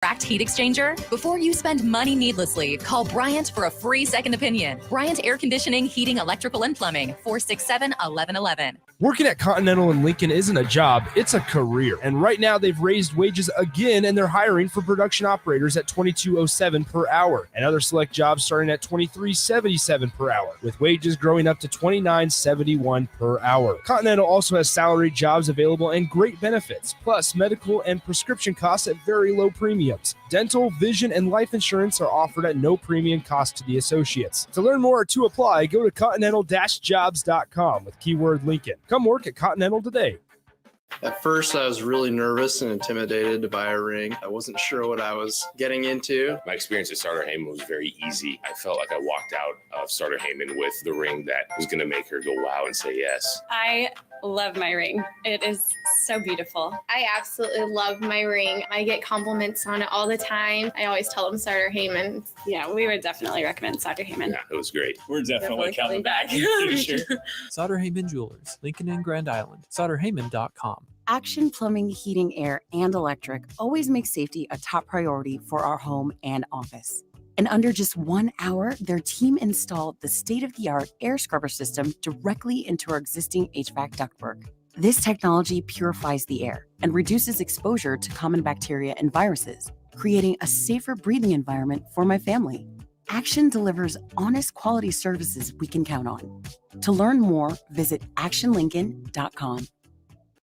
Cracked heat exchanger? Before you spend money needlessly, call Bryant for a free second opinion. Bryant Air Conditioning, Heating, Electrical, and Plumbing, 467-1111. Working at Continental in Lincoln isn't a job, it's a career. And right now they've raised wages again and they're hiring for production operators at $22.07 per hour and other select jobs starting at $23.77 per hour, with wages growing up to $29.71 per hour. Continental also has salaried jobs available and great benefits, plus medical and prescription costs at very low premiums. Dental, vision, and life insurance are offered at no premium cost to the associates. To learn more or to apply, go to continental-jobs.com with keyword Lincoln. Come work at Continental today. At first, I was really nervous and intimidated to buy a ring. I wasn't sure what I was getting into. My experience at Starter Heyman was very easy. I felt like I walked out of Starter Heyman with the ring that was going to make her go wow and say yes. I love my ring. It is so beautiful. I absolutely love my ring. I get compliments on it all the time. I always tell them Starter Heyman. Yeah, we would definitely recommend Starter Heyman. Yeah, it was great. We're definitely coming back in the future. Sauter Heyman Jewelers, Lincoln and Grand Island. SauterHeyman.com. Action Plumbing, Heating, Air, and Electric always makes safety a top priority for our home and office. In under just 1 hour, their team installed the state-of-the-art air scrubber system directly into our existing HVAC ductwork. This technology purifies the air and reduces exposure to common bacteria and viruses, creating a safer breathing environment for my family. Action delivers honest quality services we can count on. To learn more, visit actionlincoln.com.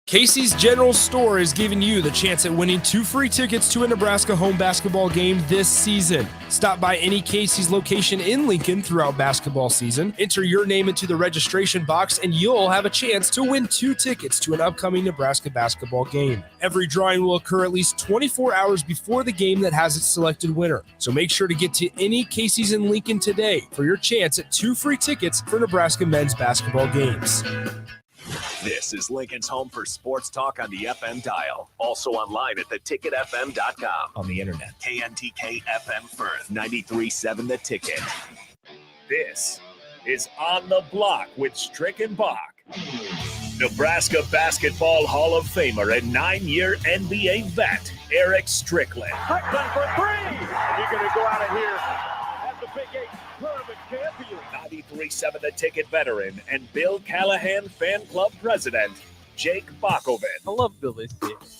Casey's General Store is giving you the chance at winning 2 free tickets to a Nebraska home basketball game this season. Stop by any Casey's location in Lincoln throughout basketball season, enter your name into the registration box, and you'll have a chance to win 2 tickets to an upcoming Nebraska basketball game. Every drawing will occur at least 24 hours before the game that has its selected winner. So make sure to get to any Casey's in Lincoln today for your chance at 2 free tickets for Nebraska men's basketball games. This is Lincoln's home for sports talk on the FM dial. Also online at theticketfm.com. On the internet. KNTK FM Firth, 93.7 The Ticket. This is On the Block with Strick and Bach. Nebraska Basketball Hall of Famer and 9-year NBA vet, Eric Strickland. Strickland for 3! You're going to go out of here as the Big 8 tournament champion. 93.7 The Ticket veteran and Bill Callahan fan club president, Jake Bakoven. I love Billy.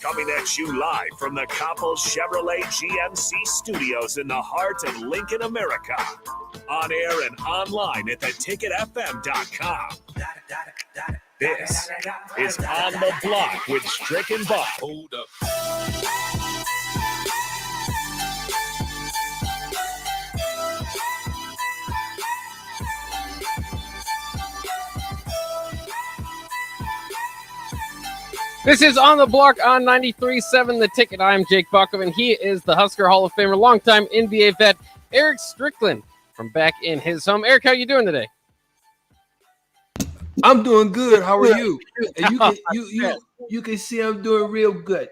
Coming at you live from the Coppel Chevrolet GMC studios in the heart of Lincoln, America. On air and online at theticketfm.com. This is On the Block with Strick and Bach. Hold up. This is On the Block on 93.7 The Ticket. I'm Jake Buckman. He is the Husker Hall of Famer, longtime NBA vet, Eric Strickland, from back in his home. Eric, how you doing today? I'm doing good. How are you? And you can see I'm doing real good.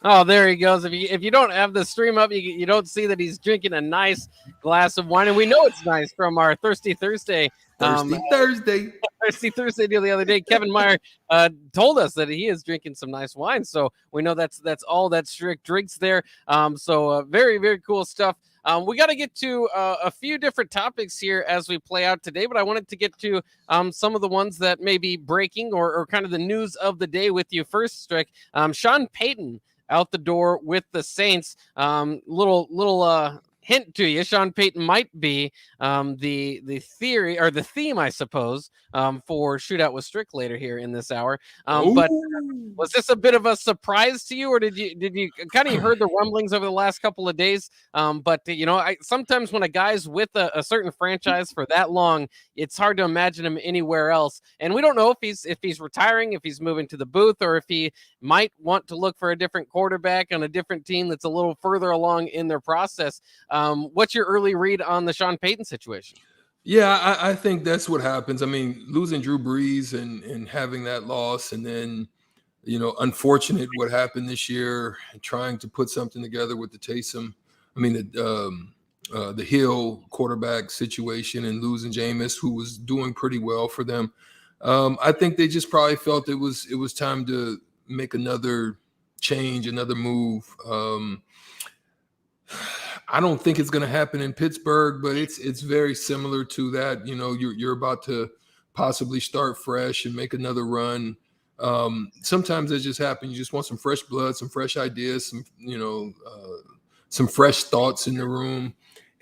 Oh, there he goes. If you don't have the stream up, you don't see that he's drinking a nice glass of wine, and we know it's nice from our Thirsty Thursday. Thursday deal the other day. Kevin Meyer told us that he is drinking some nice wine, so we know that's all that Strick drinks there. So very, very cool stuff. We got to get to a few different topics here as we play out today, but I wanted to get to some of the ones that may be breaking or kind of the news of the day with you first, Strick. Sean Payton out the door with the Saints. Little hint to you, Sean Payton might be the theory or the theme, I suppose, for Shootout with Strick later here in this hour. But was this a bit of a surprise to you, or did you kind of heard the rumblings over the last couple of days? But sometimes when a guy's with a certain franchise for that long, it's hard to imagine him anywhere else. And we don't know if he's retiring, if he's moving to the booth, or if he might want to look for a different quarterback on a different team that's a little further along in their process. What's your early read on the Sean Payton situation? Yeah, I think that's what happens. I mean, losing Drew Brees and having that loss, and then, unfortunate what happened this year, and trying to put something together with the the Hill quarterback situation, and losing Jameis, who was doing pretty well for them. I think they just probably felt it was time to make another change, another move. I don't think it's going to happen in Pittsburgh, but it's very similar to that. You know, you're about to possibly start fresh and make another run. Sometimes it just happens. You just want some fresh blood, some fresh ideas, some fresh thoughts in the room.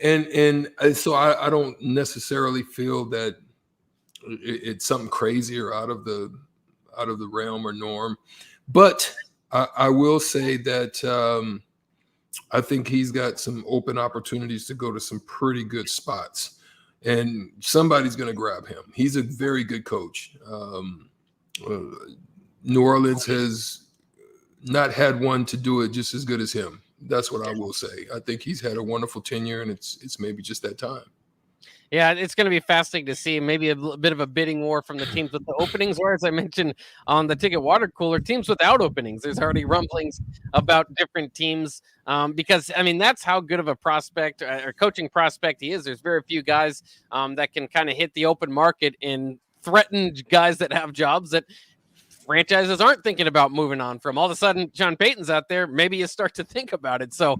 And so I don't necessarily feel that it's something crazy or out of the realm or norm. But I will say that I think he's got some open opportunities to go to some pretty good spots. And somebody's going to grab him. He's a very good coach. New Orleans has not had one to do it just as good as him. That's what I will say. I think he's had a wonderful tenure, and it's maybe just that time. Yeah, it's going to be fascinating to see maybe a bit of a bidding war from the teams with the openings, or as I mentioned on the Ticket Water Cooler, teams without openings. There's already rumblings about different teams because, I mean, that's how good of a prospect or coaching prospect he is. There's very few guys that can kind of hit the open market and threaten guys that have jobs that franchises aren't thinking about moving on from. All of a sudden, Sean Payton's out there. Maybe you start to think about it. So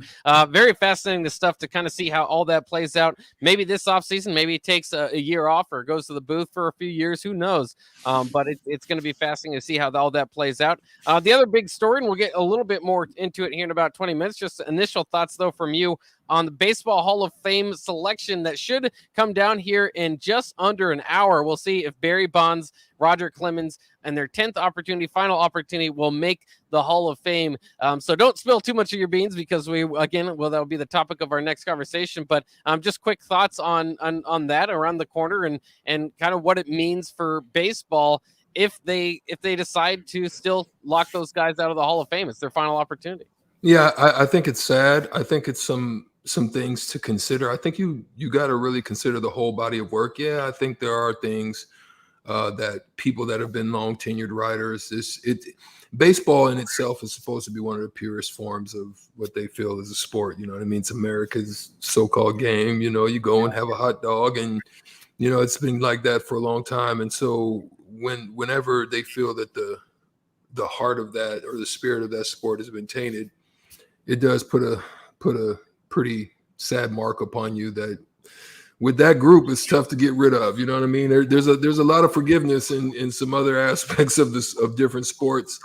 very fascinating, the stuff to kind of see how all that plays out. Maybe this offseason, maybe he takes a year off or goes to the booth for a few years. Who knows? But it's going to be fascinating to see how all that plays out. The other big story, and we'll get a little bit more into it here in about 20 minutes, just initial thoughts, though, from you on the Baseball Hall of Fame selection that should come down here in just under an hour. We'll see if Barry Bonds, Roger Clemens, and their 10th opportunity, final opportunity, will make the Hall of Fame. So don't spill too much of your beans because that'll be the topic of our next conversation. But just quick thoughts on that around the corner and kind of what it means for baseball if they decide to still lock those guys out of the Hall of Fame. It's their final opportunity. Yeah, I think it's sad. I think it's some things to consider. I think you got to really consider the whole body of work. Yeah, I think there are things that people that have been long tenured writers, baseball in itself is supposed to be one of the purest forms of what they feel is a sport. You know what I mean? It's America's so-called game. You know, you go and have a hot dog, and you know it's been like that for a long time. And so whenever they feel that the heart of that or the spirit of that sport has been tainted, it does put a pretty sad mark upon you that with that group, it's tough to get rid of. You know what I mean? There's a lot of forgiveness in some other aspects of different sports.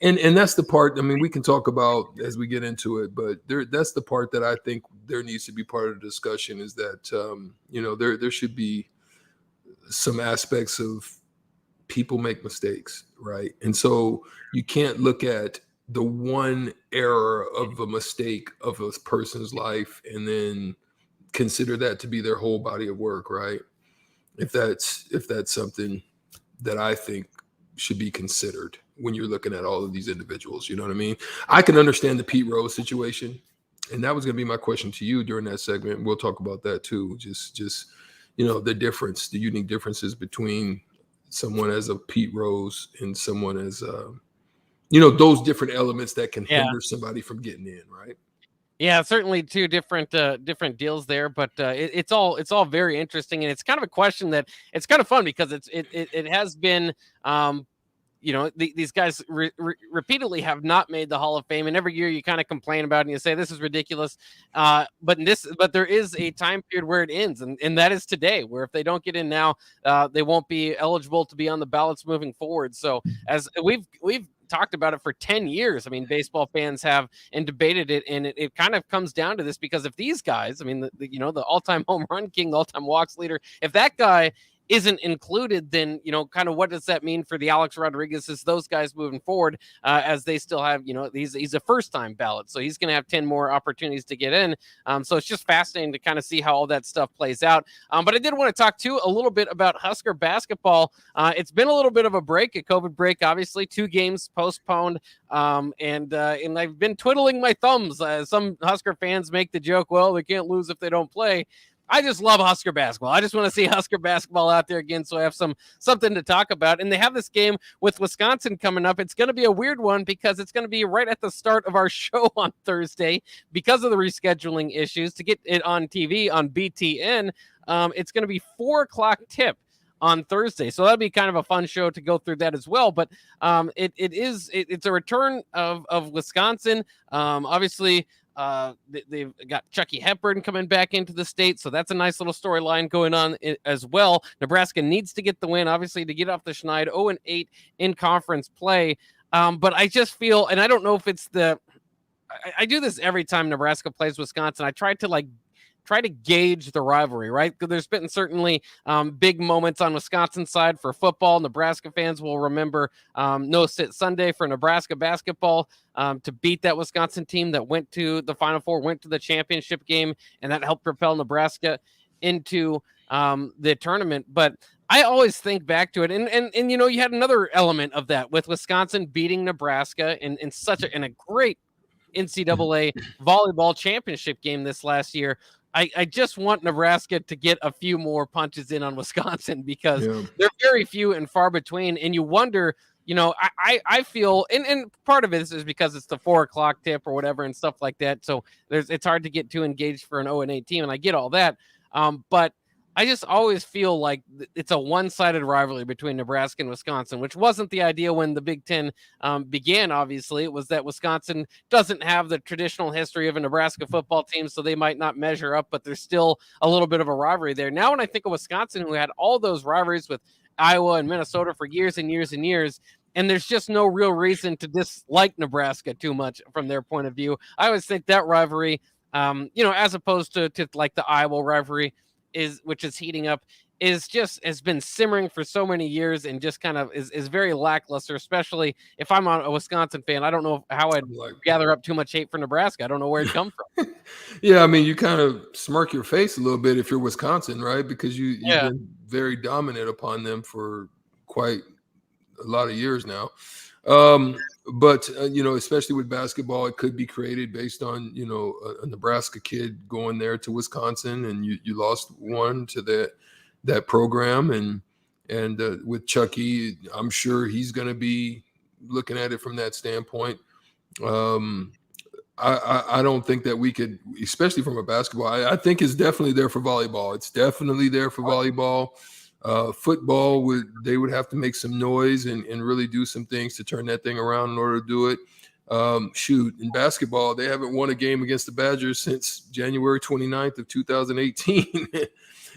And that's the part, I mean, we can talk about as we get into it, but that's the part that I think there needs to be part of the discussion is that, there should be some aspects of people make mistakes, right? And so you can't look at the one error of a mistake of a person's life and then consider that to be their whole body of work, right? If that's something that I think should be considered when you're looking at all of these individuals, you know what I mean? I can understand the Pete Rose situation, and that was going to be my question to you during that segment. We'll talk about that too. Just the unique differences between someone as a Pete Rose and someone as those different elements that can hinder somebody from getting in, right? Yeah, certainly two different deals there, but it's all very interesting, and it's kind of a question that it's kind of fun because it has been these guys repeatedly have not made the Hall of Fame, and every year you kind of complain about it and you say this is ridiculous, but there is a time period where it ends, and that is today, where if they don't get in now, they won't be eligible to be on the ballots moving forward. So as we've talked about it for 10 years. I mean, baseball fans have and debated it, and it kind of comes down to this because if these guys, I mean, the all-time home run king, the all-time walks leader, if that guy isn't included, then, kind of what does that mean for the Alex Rodriguez's, those guys moving forward, as they still have, he's a first-time ballot, so he's going to have 10 more opportunities to get in. So it's just fascinating to kind of see how all that stuff plays out. But I did want to talk, too, a little bit about Husker basketball. It's been a little bit of a break, a COVID break, obviously, 2 games postponed, and I've been twiddling my thumbs. Some Husker fans make the joke, well, they can't lose if they don't play. I just love Husker basketball. I just want to see Husker basketball out there again, so I have something to talk about. And they have this game with Wisconsin coming up. It's going to be a weird one because it's going to be right at the start of our show on Thursday because of the rescheduling issues. To get it on TV on BTN, it's going to be 4:00 tip on Thursday. So that'll be kind of a fun show to go through that as well. But it's a return of Wisconsin. Obviously, They've got Chucky Hepburn coming back into the state, so that's a nice little storyline going on as well. Nebraska needs to get the win, obviously, to get off the schneid. 0-8 in conference play. But I just feel, and I don't know if it's I do this every time Nebraska plays Wisconsin. I try to gauge the rivalry, right? Because there's been certainly big moments on Wisconsin side for football. Nebraska fans will remember No Sit Sunday for Nebraska basketball to beat that Wisconsin team that went to the Final Four, went to the championship game, and that helped propel Nebraska into the tournament. But I always think back to it, and you had another element of that with Wisconsin beating Nebraska in a great NCAA volleyball championship game this last year. I just want Nebraska to get a few more punches in on Wisconsin because they're very few and far between. And you wonder, I feel, and part of it is because it's the 4:00 tip or whatever and stuff like that. So it's hard to get too engaged for an 0-8 team. And I get all that. But I just always feel like it's a one-sided rivalry between Nebraska and Wisconsin, which wasn't the idea when the Big Ten began, obviously. It was that Wisconsin doesn't have the traditional history of a Nebraska football team, so they might not measure up, but there's still a little bit of a rivalry there. Now when I think of Wisconsin, who had all those rivalries with Iowa and Minnesota for years and years and years, and there's just no real reason to dislike Nebraska too much from their point of view. I always think that rivalry, as opposed to like the Iowa rivalry, which is heating up, has been simmering for so many years and just kind of is very lackluster, especially if I'm a Wisconsin fan. I don't know how I'd gather up too much hate for Nebraska. I don't know where it comes from. Yeah, I mean, you kind of smirk your face a little bit if you're Wisconsin, right? Because you've been very dominant upon them for quite a lot of years now. But especially with basketball, it could be created based on, a Nebraska kid going there to Wisconsin, and you lost one to that program. And with Chucky, I'm sure he's going to be looking at it from that standpoint. I don't think that we could, especially from a basketball, I think it's definitely there for volleyball. It's definitely there for volleyball. Football they would have to make some noise and really do some things to turn that thing around in order to do it. In basketball, they haven't won a game against the Badgers since January 29th of 2018,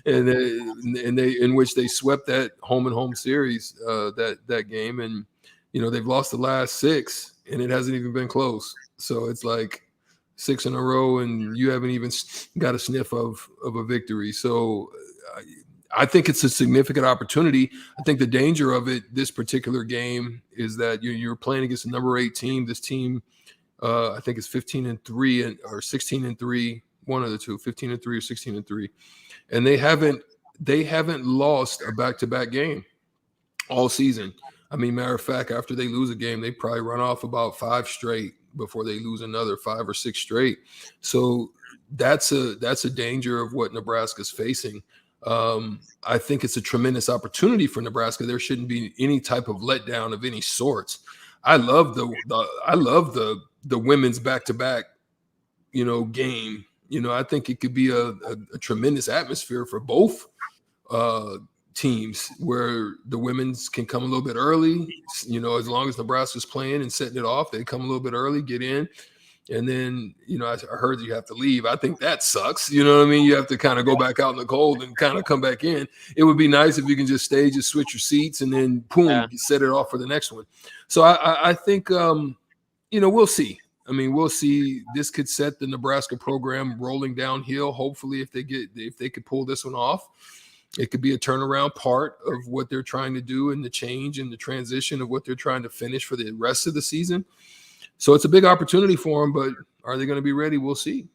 and in which they swept that home series that game, and they've lost the last 6, and it hasn't even been close. So it's like 6 in a row, and you haven't even got a sniff of a victory. So I think it's a significant opportunity. I think the danger of this particular game is that you're playing against a number 8 team. This team, I think it's 15-3 or 16-3, one of the two, 15-3 or 16-3, and they haven't lost a back-to-back game all season. I mean, matter of fact, after they lose a game, they probably run off about 5 straight before they lose another 5 or 6 straight. So that's a danger of what Nebraska's facing. I think it's a tremendous opportunity for Nebraska. There shouldn't be any type of letdown of any sorts. I love the women's back-to-back, game. I think it could be a tremendous atmosphere for both teams where the women's can come a little bit early. As long as Nebraska's playing and setting it off, they come a little bit early, get in. And then, I heard you have to leave. I think that sucks. You know what I mean? You have to kind of go back out in the cold and kind of come back in. It would be nice if you can just switch your seats and then boom, you set it off for the next one. So I think, we'll see. I mean, we'll see. This could set the Nebraska program rolling downhill. Hopefully, if they could pull this one off, it could be a turnaround part of what they're trying to do and the change and the transition of what they're trying to finish for the rest of the season. So it's a big opportunity for them, but are they going to be ready? We'll see.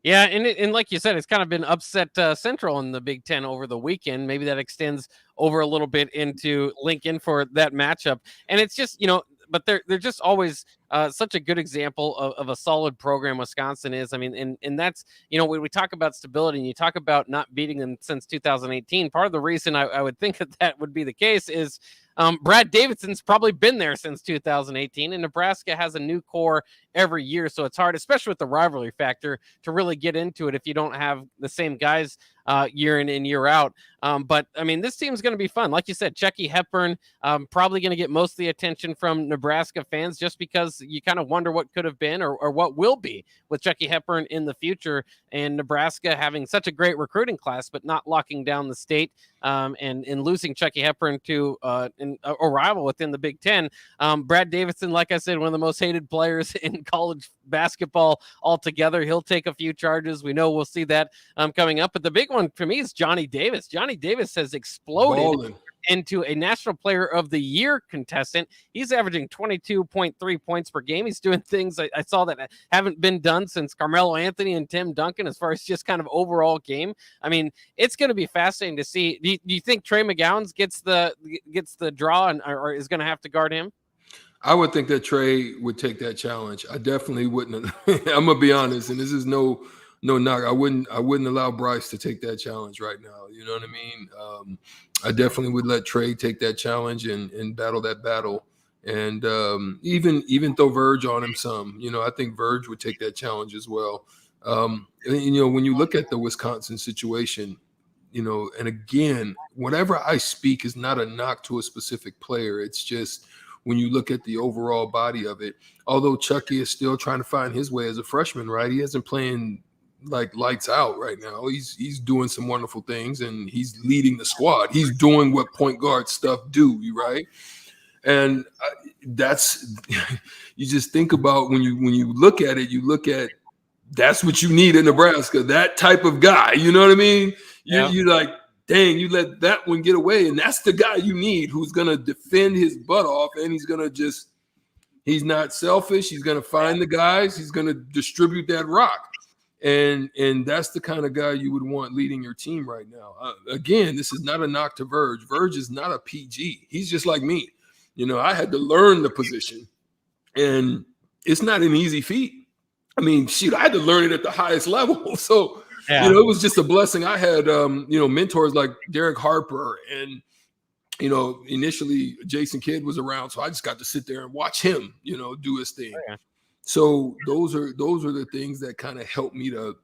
Yeah, and like you said, it's kind of been upset central in the Big Ten over the weekend. Maybe that extends over a little bit into Lincoln for that matchup. And it's just, but they're just always such a good example of a solid program Wisconsin is. I mean, and that's, when we talk about stability and you talk about not beating them since 2018, part of the reason I would think that would be the case is Brad Davidson's probably been there since 2018, and Nebraska has a new core every year. So it's hard, especially with the rivalry factor, to really get into it if you don't have the same guys year in and year out. But I mean, this team's going to be fun. Like you said, Chucky Hepburn probably going to get most of the attention from Nebraska fans just because because you kind of wonder what could have been or what will be with Chucky Hepburn in the future, and Nebraska having such a great recruiting class, but not locking down the state and losing Chucky Hepburn to a rival within the Big Ten. Brad Davison, like I said, one of the most hated players in college basketball altogether. He'll take a few charges. We know we'll see that coming up. But the big one for me is Johnny Davis. Johnny Davis has exploded into a National Player of the Year contestant. He's averaging 22.3 points per game. He's doing things I saw that haven't been done since Carmelo Anthony and Tim Duncan as far as just kind of overall game. I mean, it's going to be fascinating to see. Do you think Trey McGowan gets the draw or is going to have to guard him? I would think that Trey would take that challenge. I definitely wouldn't. I'm gonna be honest, and this is no knock. I wouldn't allow Bryce to take that challenge right now. You know what I mean? I definitely would let Trey take that challenge and battle that battle. And even throw Verge on him some. You know, I think Verge would take that challenge as well. And, you know, when you look at the Wisconsin situation, you know, and again, whatever I speak is not a knock to a specific player. It's just when you look at the overall body of it, although Chucky is still trying to find his way as a freshman, right? He isn't playing like lights out right now. He's doing some wonderful things and he's leading the squad. He's doing what point guard stuff do, right? And that's, you just think about when you look at it, you look at, that's what you need in Nebraska, that type of guy. You know what I mean? You like, dang, you let that one get away. And that's the guy you need who's going to defend his butt off. And he's going to he's not selfish. He's going to find the guys. He's going to distribute that rock. And that's the kind of guy you would want leading your team right now. Again, this is not a knock to Verge. Verge is not a PG. He's just like me. You know, I had to learn the position. And it's not an easy feat. I mean, shoot, I had to learn it at the highest level. So, you know, it was just a blessing. I had, you know, mentors like Derek Harper and, you know, initially Jason Kidd was around. So I just got to sit there and watch him, you know, do his thing. So those are the things that kind of helped me to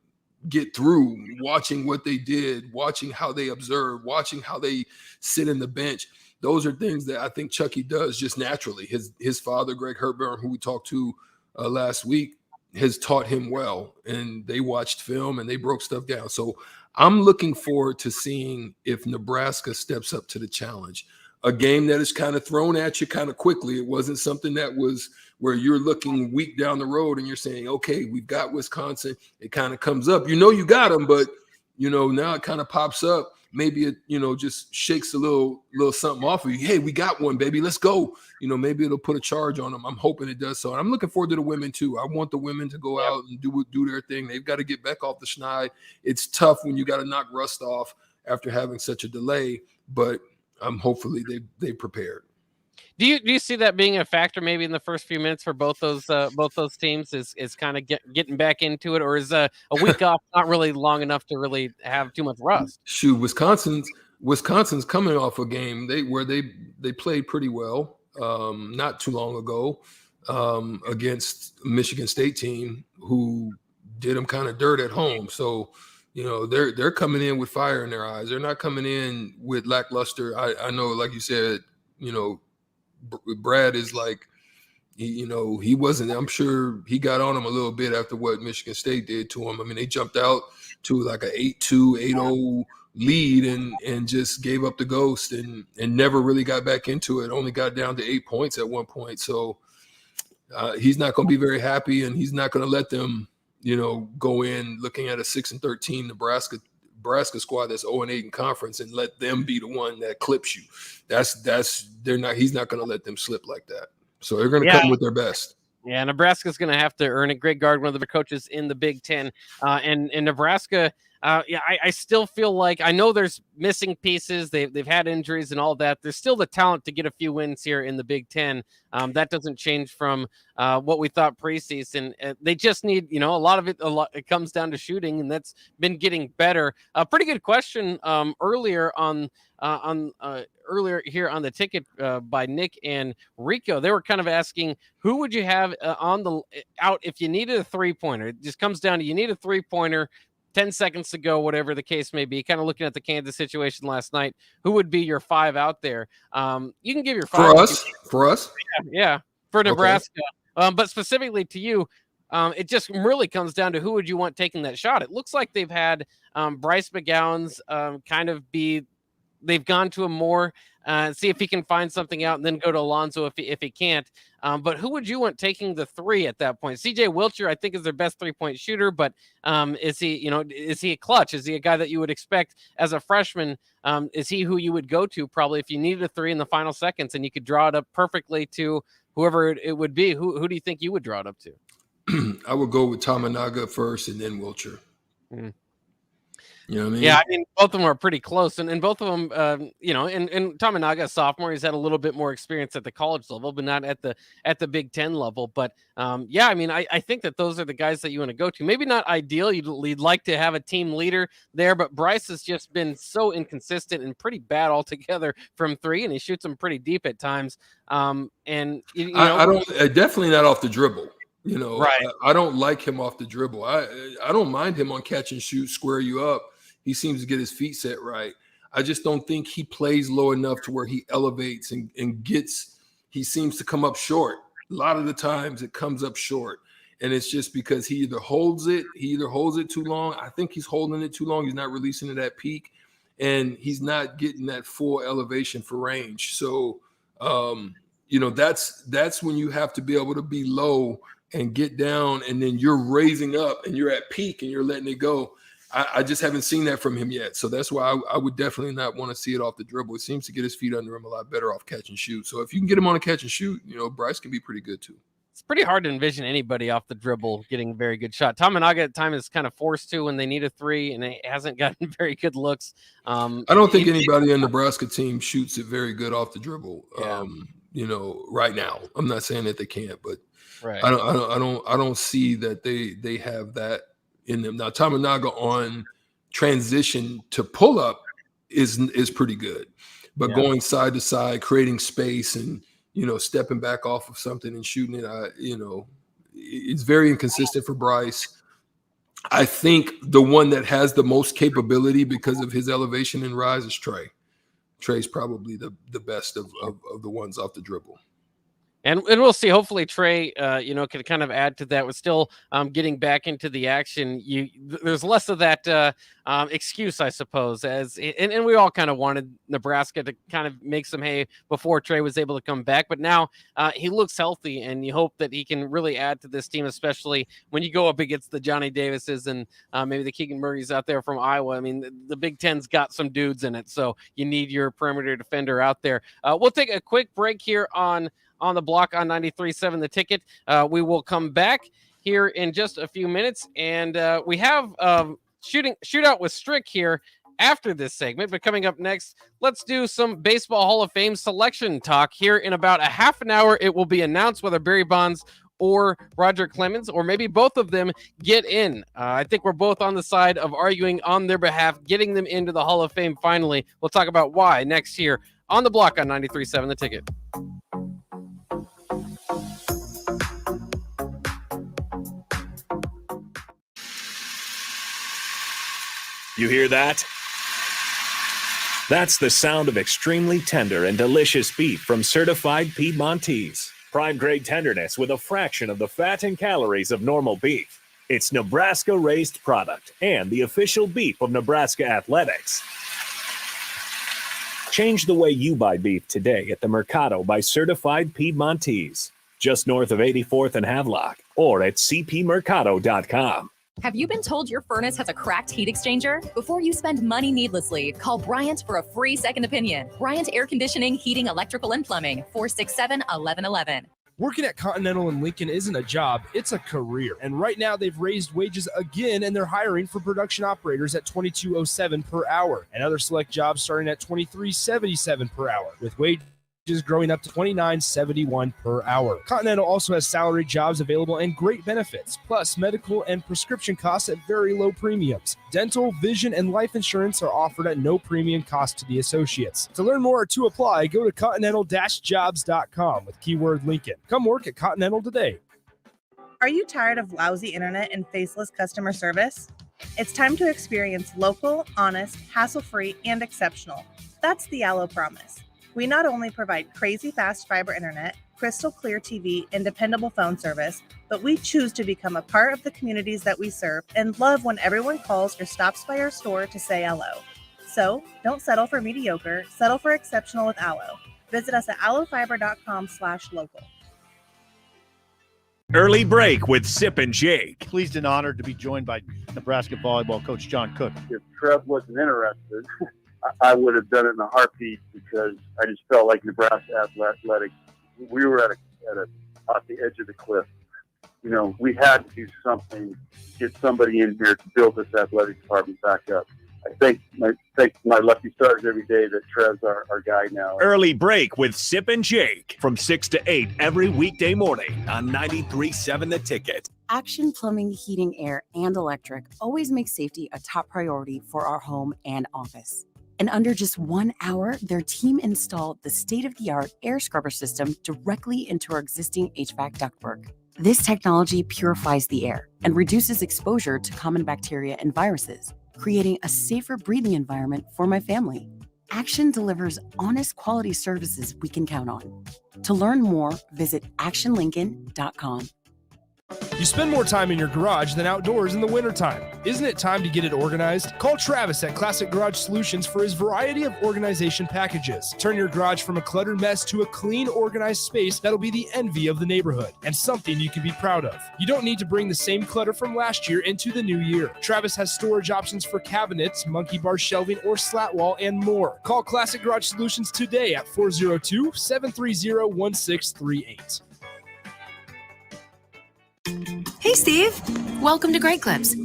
get through, watching what they did, watching how they observe, watching how they sit in the bench. Those are things that I think Chucky does just naturally. His father, Greg Hepburn, who we talked to last week, has taught him well, and they watched film and they broke stuff down. So I'm looking forward to seeing if Nebraska steps up to the challenge. A game that is kind of thrown at you kind of quickly. It wasn't something that was where you're looking week down the road and you're saying, okay, we've got Wisconsin. It kind of comes up. You know you got them, but, you know, now it kind of pops up. Maybe it, you know, just shakes a little something off of you. Hey, we got one, baby. Let's go. You know, maybe it'll put a charge on them. I'm hoping it does so. And I'm looking forward to the women too. I want the women to go out and do their thing. They've got to get back off the schneid. It's tough when you got to knock rust off after having such a delay, but hopefully they prepared. Do you see that being a factor maybe in the first few minutes for both those teams is kind of getting back into it, or is a week off not really long enough to really have too much rust? Shoot, Wisconsin's coming off a game where they played pretty well not too long ago against a Michigan State team who did them kind of dirt at home. So, you know, they're coming in with fire in their eyes. They're not coming in with lackluster. I know, like you said, you know, Brad is like, he wasn't, I'm sure he got on him a little bit after what Michigan State did to him. I mean, they jumped out to like a 8-2, 8-0 lead and just gave up the ghost and never really got back into it. Only got down to 8 points at one point. So he's not going to be very happy, and he's not going to let them, you know, go in looking at a 6-13 Nebraska squad that's 0-8 in conference and let them be the one that clips you. He's not going to let them slip like that. So they're going to come with their best. Yeah, Nebraska's going to have to earn it. Greg Gard, one of the coaches in the Big Ten, and Nebraska. I still feel like, I know there's missing pieces. They've had injuries and all that. There's still the talent to get a few wins here in the Big Ten. That doesn't change from what we thought preseason. They just need, you know, a lot of it. It comes down to shooting, and that's been getting better. A pretty good question earlier earlier here on the ticket by Nick and Rico. They were kind of asking, who would you have out if you needed a 3-pointer? It just comes down to, you need a 3-pointer. 10 seconds to go, whatever the case may be. Kind of looking at the Kansas situation last night, who would be your 5 out there? You can give your 5 for us. Yeah, for Nebraska. But specifically to you, it just really comes down to who would you want taking that shot. It looks like they've had Bryce McGowan's they've gone to him more, see if he can find something out, and then go to Alonso if he can't. But who would you want taking the 3 at that point? CJ Wilcher, I think, is their best 3-point shooter, but is he a clutch? Is he a guy that you would expect as a freshman? Is he who you would go to probably if you needed a 3 in the final seconds and you could draw it up perfectly to whoever it would be? Who do you think you would draw it up to? I would go with Tamanaga first and then Wilcher. Mm. You know what I mean? Yeah, I mean, both of them are pretty close, and both of them, and Tamanaga, sophomore, he's had a little bit more experience at the college level, but not at the Big Ten level. But yeah, I mean, I think that those are the guys that you want to go to. Maybe not ideal. You'd like to have a team leader there, but Bryce has just been so inconsistent and pretty bad altogether from 3, and he shoots them pretty deep at times. I don't definitely not off the dribble. Right. I don't like him off the dribble. I don't mind him on catch and shoot, square you up. He seems to get his feet set right. I just don't think he plays low enough to where he elevates and he seems to come up short. A lot of the times it comes up short. And it's just because he either holds it too long. I think he's holding it too long. He's not releasing it at peak. And he's not getting that full elevation for range. So, that's when you have to be able to be low and get down, and then you're raising up and you're at peak and you're letting it go. I just haven't seen that from him yet. So that's why I would definitely not want to see it off the dribble. It seems to get his feet under him a lot better off catch and shoot. So if you can get him on a catch and shoot, Bryce can be pretty good too. It's pretty hard to envision anybody off the dribble getting a very good shot. Tamanaga at times is kind of forced to when they need a 3, and he hasn't gotten very good looks. I don't think anybody on the Nebraska team shoots it very good off the dribble. Yeah. Right now. I'm not saying that they can't, but right. I don't see that they have that in them. Now Tamanaga on transition to pull up is pretty good, but going side to side, creating space and stepping back off of something and shooting it, it's very inconsistent for Bryce. I think the one that has the most capability because of his elevation and rise is Trey. Trey's probably the best of the ones off the dribble. And we'll see. Hopefully, Trey, can kind of add to that. With still getting back into the action, there's less of that excuse, I suppose. And we all kind of wanted Nebraska to kind of make some hay before Trey was able to come back. But now he looks healthy, and you hope that he can really add to this team, especially when you go up against the Johnny Davises and maybe the Keegan Murrays out there from Iowa. I mean, the Big Ten's got some dudes in it, so you need your perimeter defender out there. We'll take a quick break here on the block on 93.7 The Ticket. We will come back here in just a few minutes, and we have shootout with Strick here after this segment. But coming up next, let's do some Baseball Hall of Fame selection talk. Here in about a half an hour, it will be announced whether Barry Bonds or Roger Clemens, or maybe both of them, get in. I think we're both on the side of arguing on their behalf, getting them into the Hall of Fame finally. We'll talk about why next here on the block on 93.7 The Ticket. You hear that? That's the sound of extremely tender and delicious beef from Certified Piedmontese. Prime grade tenderness with a fraction of the fat and calories of normal beef. It's Nebraska-raised product and the official beef of Nebraska Athletics. Change the way you buy beef today at the Mercado by Certified Piedmontese, just north of 84th and Havelock, or at cpmercado.com. Have you been told your furnace has a cracked heat exchanger? Before you spend money needlessly, call Bryant for a free second opinion. Bryant Air Conditioning, Heating, Electrical, and Plumbing, 467-1111. Working at Continental in Lincoln isn't a job, it's a career. And right now they've raised wages again, and they're hiring for production operators at $22.07 per hour, and other select jobs starting at $23.77 per hour, with wages growing up to $29.71 per hour. Continental also has salary jobs available and great benefits, plus medical and prescription costs at very low premiums. Dental, vision, and life insurance are offered at no premium cost to the associates. To learn more or to apply, go to continental-jobs.com with keyword Lincoln. Come work at Continental today. Are you tired of lousy internet and faceless customer service? It's time to experience local, honest, hassle-free, and exceptional. That's the Allo Promise. We not only provide crazy fast fiber internet, crystal clear TV and dependable phone service, but we choose to become a part of the communities that we serve and love when everyone calls or stops by our store to say hello. So don't settle for mediocre, settle for exceptional with Allo. Visit us at allofiber.com/local. Early break with Sip and Jake. Pleased and honored to be joined by Nebraska volleyball coach John Cook. If Trev wasn't interested, I would have done it in a heartbeat because I just felt like Nebraska athletics, we were at the edge of the cliff. You know, we had to do something, get somebody in here to build this athletic department back up. I thank my lucky stars every day that Trev's our guy now. Early break with Sip and Jake from 6 to 8 every weekday morning on 93.7 The Ticket. Action Plumbing, Heating, Air, and Electric always makes safety a top priority for our home and office. In under just 1 hour, their team installed the state-of-the-art air scrubber system directly into our existing HVAC ductwork. This technology purifies the air and reduces exposure to common bacteria and viruses, creating a safer breathing environment for my family. Action delivers honest quality services we can count on. To learn more, visit actionlincoln.com. You spend more time in your garage than outdoors in the wintertime. Isn't it time to get it organized? Call Travis at Classic Garage Solutions for his variety of organization packages. Turn your garage from a cluttered mess to a clean, organized space that'll be the envy of the neighborhood and something you can be proud of. You don't need to bring the same clutter from last year into the new year. Travis has storage options for cabinets, monkey bar shelving, or slat wall, and more. Call Classic Garage Solutions today at 402-730-1638. Hey, Steve. Welcome to Great Clips.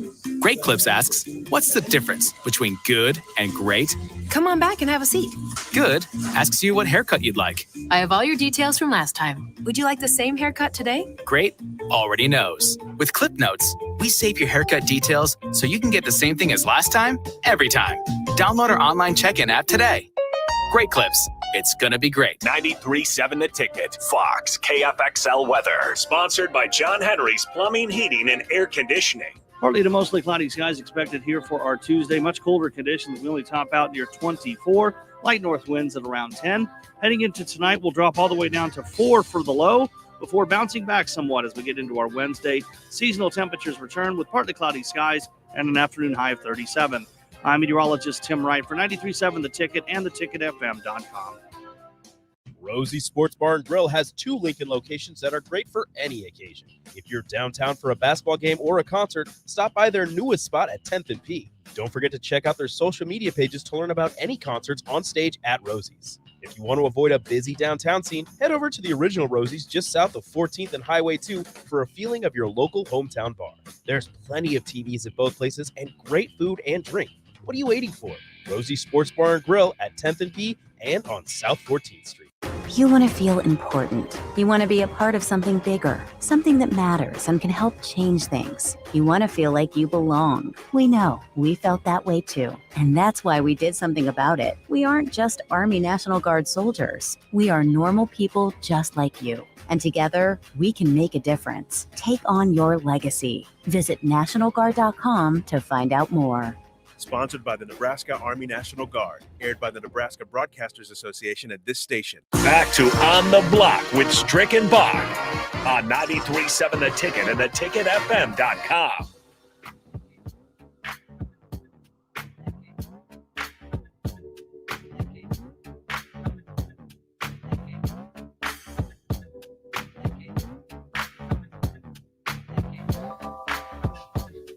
Great Clips asks, what's the difference between good and great? Come on back and have a seat. Good asks you what haircut you'd like. I have all your details from last time. Would you like the same haircut today? Great already knows. With Clip Notes, we save your haircut details so you can get the same thing as last time, every time. Download our online check-in app today. Great Clips. It's gonna be great. 93.7 The Ticket. Fox KFXL weather. Sponsored by John Henry's Plumbing, Heating, and Air Conditioning. Partly to mostly cloudy skies expected here for our Tuesday. Much colder conditions. We only top out near 24. Light north winds at around 10. Heading into tonight, we'll drop all the way down to 4 for the low before bouncing back somewhat as we get into our Wednesday. Seasonal temperatures return with partly cloudy skies and an afternoon high of 37. I'm meteorologist Tim Wright for 93.7 The Ticket and theticketfm.com. Rosie Sports Bar and Grill has 2 Lincoln locations that are great for any occasion. If you're downtown for a basketball game or a concert, stop by their newest spot at 10th and P. Don't forget to check out their social media pages to learn about any concerts on stage at Rosie's. If you want to avoid a busy downtown scene, head over to the original Rosie's just south of 14th and Highway 2 for a feeling of your local hometown bar. There's plenty of TVs at both places and great food and drink. What are you waiting for? Rosie Sports Bar and Grill at 10th and P and on South 14th Street. You want to feel important. You want to be a part of something bigger, something that matters and can help change things. You want to feel like you belong. We know. We felt that way too. And that's why we did something about it. We aren't just Army National Guard soldiers. We are normal people just like you. And together, we can make a difference. Take on your legacy. Visit NationalGuard.com to find out more. Sponsored by the Nebraska Army National Guard. Aired by the Nebraska Broadcasters Association at this station. Back to On the Block with Strick and Bach on 93.7 The Ticket and theticketfm.com.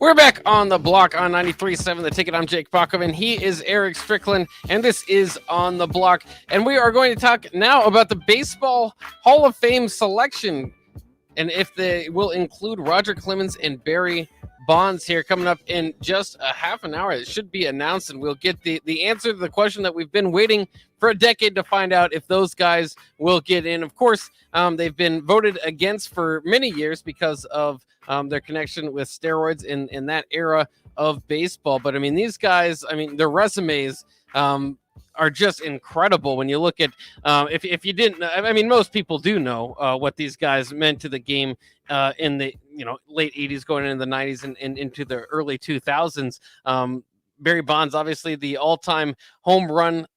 We're back on the block on 93.7 The Ticket. I'm Jake Bachman. He is Eric Strickland, and this is On the Block. And we are going to talk now about the Baseball Hall of Fame selection, and if they will include Roger Clemens and Barry Bonds here coming up in just a half an hour. It should be announced, and we'll get the answer to the question that we've been waiting for a decade to find out if those guys will get in. Of course, they've been voted against for many years because of their connection with steroids in that era of baseball. But I mean, these guys, I mean, their resumes are just incredible when you look at, if you didn't, I mean, most people do know what these guys meant to the game in the late 80s going into the 90s and into the early 2000s. Barry Bonds, obviously the all-time home run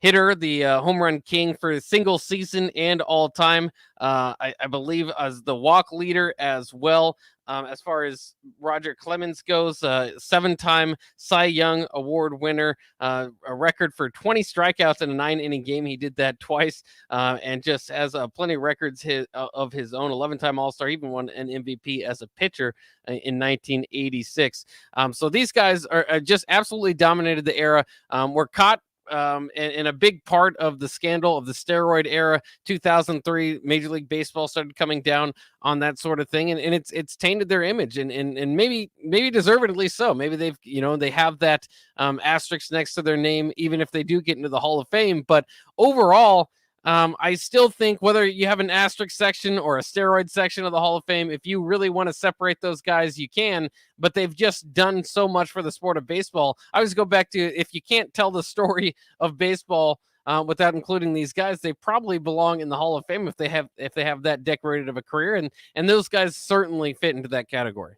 hitter, the home run king for single season and all time. I believe as the walk leader as well. As far as Roger Clemens goes, 7-time Cy Young Award winner, a record for 20 strikeouts in a 9-inning game. He did that twice, and just has plenty of records of his own. 11-time All-Star, even won an MVP as a pitcher in 1986. So these guys are just absolutely dominated the era. Were caught and a big part of the scandal of the steroid era. 2003 Major League Baseball started coming down on that sort of thing, and it's tainted their image, and maybe deservedly so. Maybe they've they have that asterisk next to their name, even if they do get into the Hall of Fame. But overall, I still think whether you have an asterisk section or a steroid section of the Hall of Fame, if you really want to separate those guys, you can, but they've just done so much for the sport of baseball. I always go back to, if you can't tell the story of baseball without including these guys, they probably belong in the Hall of Fame if they have that decorated of a career, and those guys certainly fit into that category.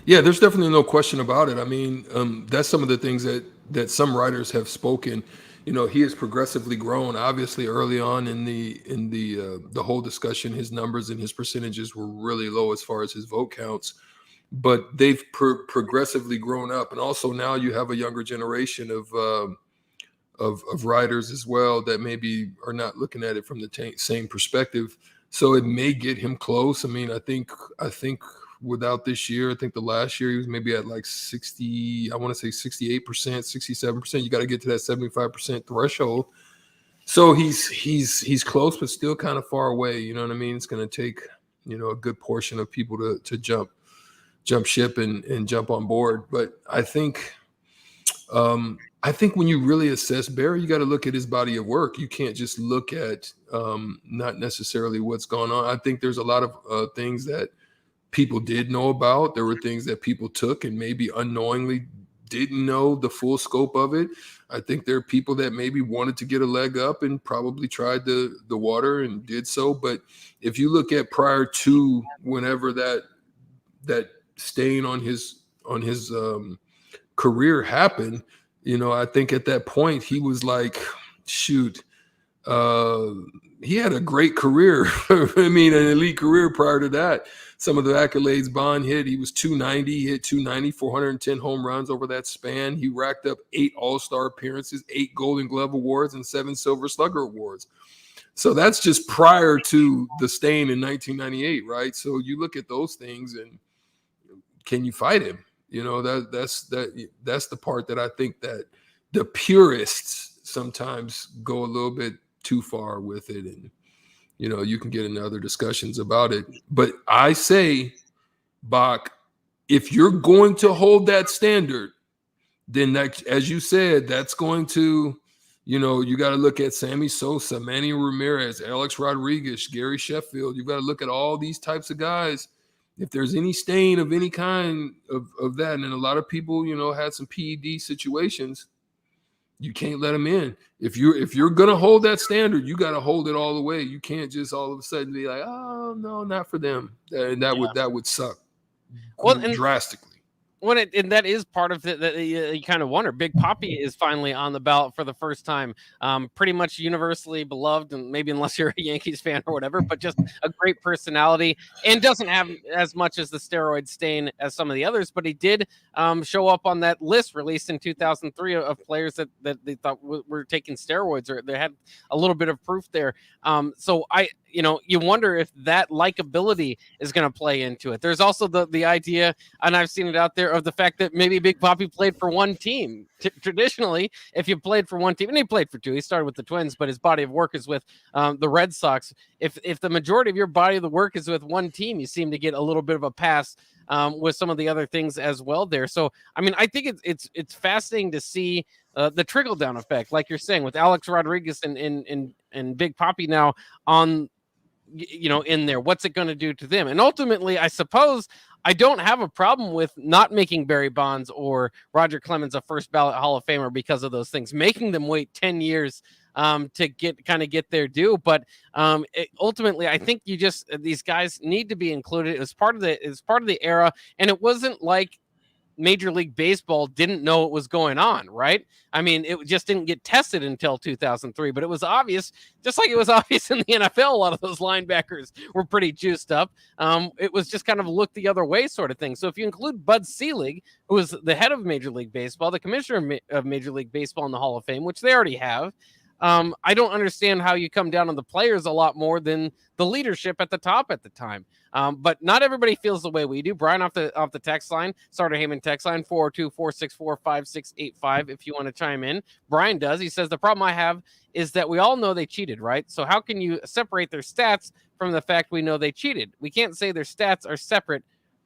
Yeah, there's definitely no question about it. I mean, that's some of the things that some writers have spoken. He has progressively grown. Obviously, early on in the whole discussion, his numbers and his percentages were really low as far as his vote counts, but they've progressively grown up. And also now you have a younger generation of writers as well that maybe are not looking at it from the same perspective. So it may get him close. I mean, I think without this year, I think the last year he was maybe at like 60, I want to say 68%, 67%. You got to get to that 75% threshold. So he's close, but still kind of far away. You know what I mean? It's going to take, a good portion of people to jump ship and jump on board. But I think when you really assess Barry, you got to look at his body of work. You can't just look at not necessarily what's going on. I think there's a lot of things that people did know about. There were things that people took and maybe unknowingly didn't know the full scope of it. I think there are people that maybe wanted to get a leg up and probably tried the water and did so. But if you look at prior to whenever that stain on his career happened, I think at that point he was like, shoot, he had a great career. I mean, an elite career prior to that. Some of the accolades Bond hit, he was 290, he hit 290, 410 home runs over that span. He racked up 8 All-Star appearances, 8 Golden Glove awards, and 7 Silver Slugger awards. So that's just prior to the stain in 1998, right? So you look at those things and can you fight him? That's the part that I think that the purists sometimes go a little bit too far with it, and you can get into other discussions about it. But I say, Bach, if you're going to hold that standard, then that, as you said, that's going to, you got to look at Sammy Sosa, Manny Ramirez, Alex Rodriguez, Gary Sheffield. You've got to look at all these types of guys. If there's any stain of any kind of that, and a lot of people, had some PED situations, you can't let them in. If you're gonna hold that standard, you got to hold it all the way. You can't just all of a sudden be like, oh no, not for them, and that would suck. Well, drastically. And that is part of you kind of wonder. Big Papi is finally on the ballot for the first time. Pretty much universally beloved, and maybe unless you're a Yankees fan or whatever, but just a great personality and doesn't have as much as the steroid stain as some of the others. But he did show up on that list released in 2003 of players that they thought were taking steroids, or they had a little bit of proof there. So you wonder if that likability is going to play into it. There's also the idea, and I've seen it out there, of the fact that maybe Big Papi played for one team. Traditionally, if you played for one team, and he played for 2, he started with the Twins, but his body of work is with the Red Sox. If the majority of your body of the work is with one team, you seem to get a little bit of a pass with some of the other things as well there. So, I mean, I think it's fascinating to see the trickle down effect, like you're saying, with Alex Rodriguez and Big Papi now on, in there. What's it going to do to them? And ultimately, I suppose I don't have a problem with not making Barry Bonds or Roger Clemens a first ballot Hall of Famer because of those things, making them wait 10 years to get their due. But ultimately, I think these guys need to be included. It was part of the era, and it wasn't like Major League Baseball didn't know what was going on, right? I mean, it just didn't get tested until 2003, but it was obvious, just like it was obvious in the NFL, a lot of those linebackers were pretty juiced up. It was just kind of look the other way sort of thing. So if you include Bud Selig, who was the head of Major League Baseball, the commissioner of Major League Baseball in the Hall of Fame, which they already have, I don't understand how you come down on the players a lot more than the leadership at the top at the time. But not everybody feels the way we do. Brian off the text line, Starter Heyman text line, 402-464-5685 if you want to chime in. Brian does. He says, the problem I have is that we all know they cheated, right? So how can you separate their stats from the fact we know they cheated? We can't say their stats are separate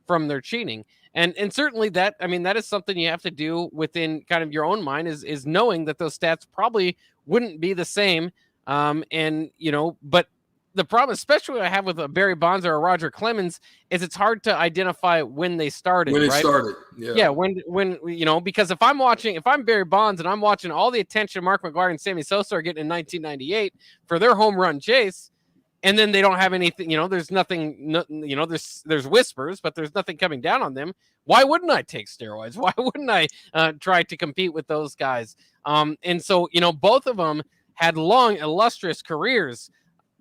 from their cheating. And certainly that, I mean, that is something you have to do within kind of your own mind is knowing that those stats probably wouldn't be the same. And, you know, but the problem, especially what I have with a Barry Bonds or a Roger Clemens, is it's hard to identify when they started. When it right? started, yeah. When you know, because if I'm Barry Bonds and I'm watching all the attention Mark McGwire and Sammy Sosa are getting in 1998 for their home run chase, and then they don't have anything, you know, there's nothing, you know, there's whispers, but there's nothing coming down on them. Why wouldn't I take steroids? Why wouldn't I try to compete with those guys? And so, you know, both of them had long, illustrious careers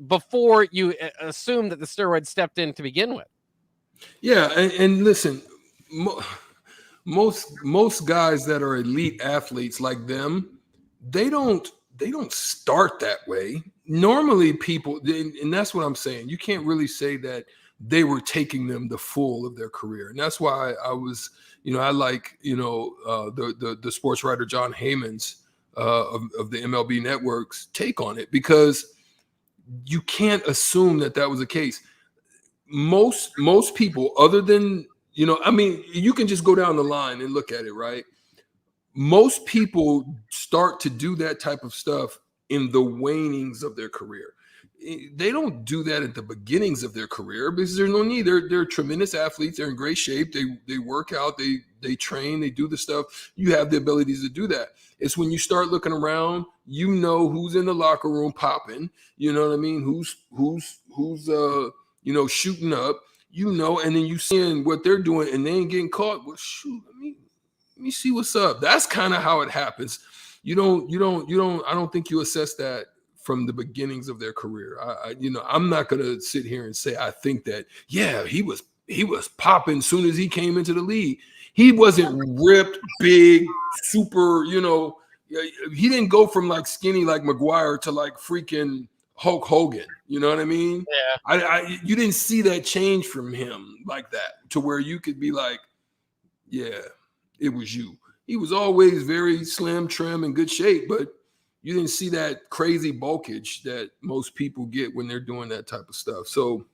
before you assume that the steroids stepped in to begin with. Yeah, and listen, most guys that are elite athletes like them, they don't start that way. Normally people, and that's what I'm saying, you can't really say that they were taking them the full of their career. And that's why I was, you know, I like, you know, the sports writer John Heyman's of the MLB Network's take on it, because you can't assume that was the case. Most people, other than, you know, I mean, you can just go down the line and look at it, right? Most people start to do that type of stuff in the wanings of their career. They don't do that at the beginnings of their career because there's no need. They're tremendous athletes. They're in great shape. They work out. They train. They do the stuff. You have the abilities to do that. It's when you start looking around, you know who's in the locker room popping. You know what I mean? Who's you know, shooting up. You know, and then you seeing what they're doing, and they ain't getting caught. Well, shoot, let me see what's up. That's kind of how it happens. I don't think you assess that from the beginnings of their career. I'm not going to sit here and say I think that, yeah, he was popping as soon as he came into the league. He wasn't ripped, big, super, you know, he didn't go from like skinny like McGwire to like freaking Hulk Hogan. You know what I mean? Yeah. You didn't see that change from him like that to where you could be like, yeah, it was you. He was always very slim, trim, and good shape, but you didn't see that crazy bulkage that most people get when they're doing that type of stuff. So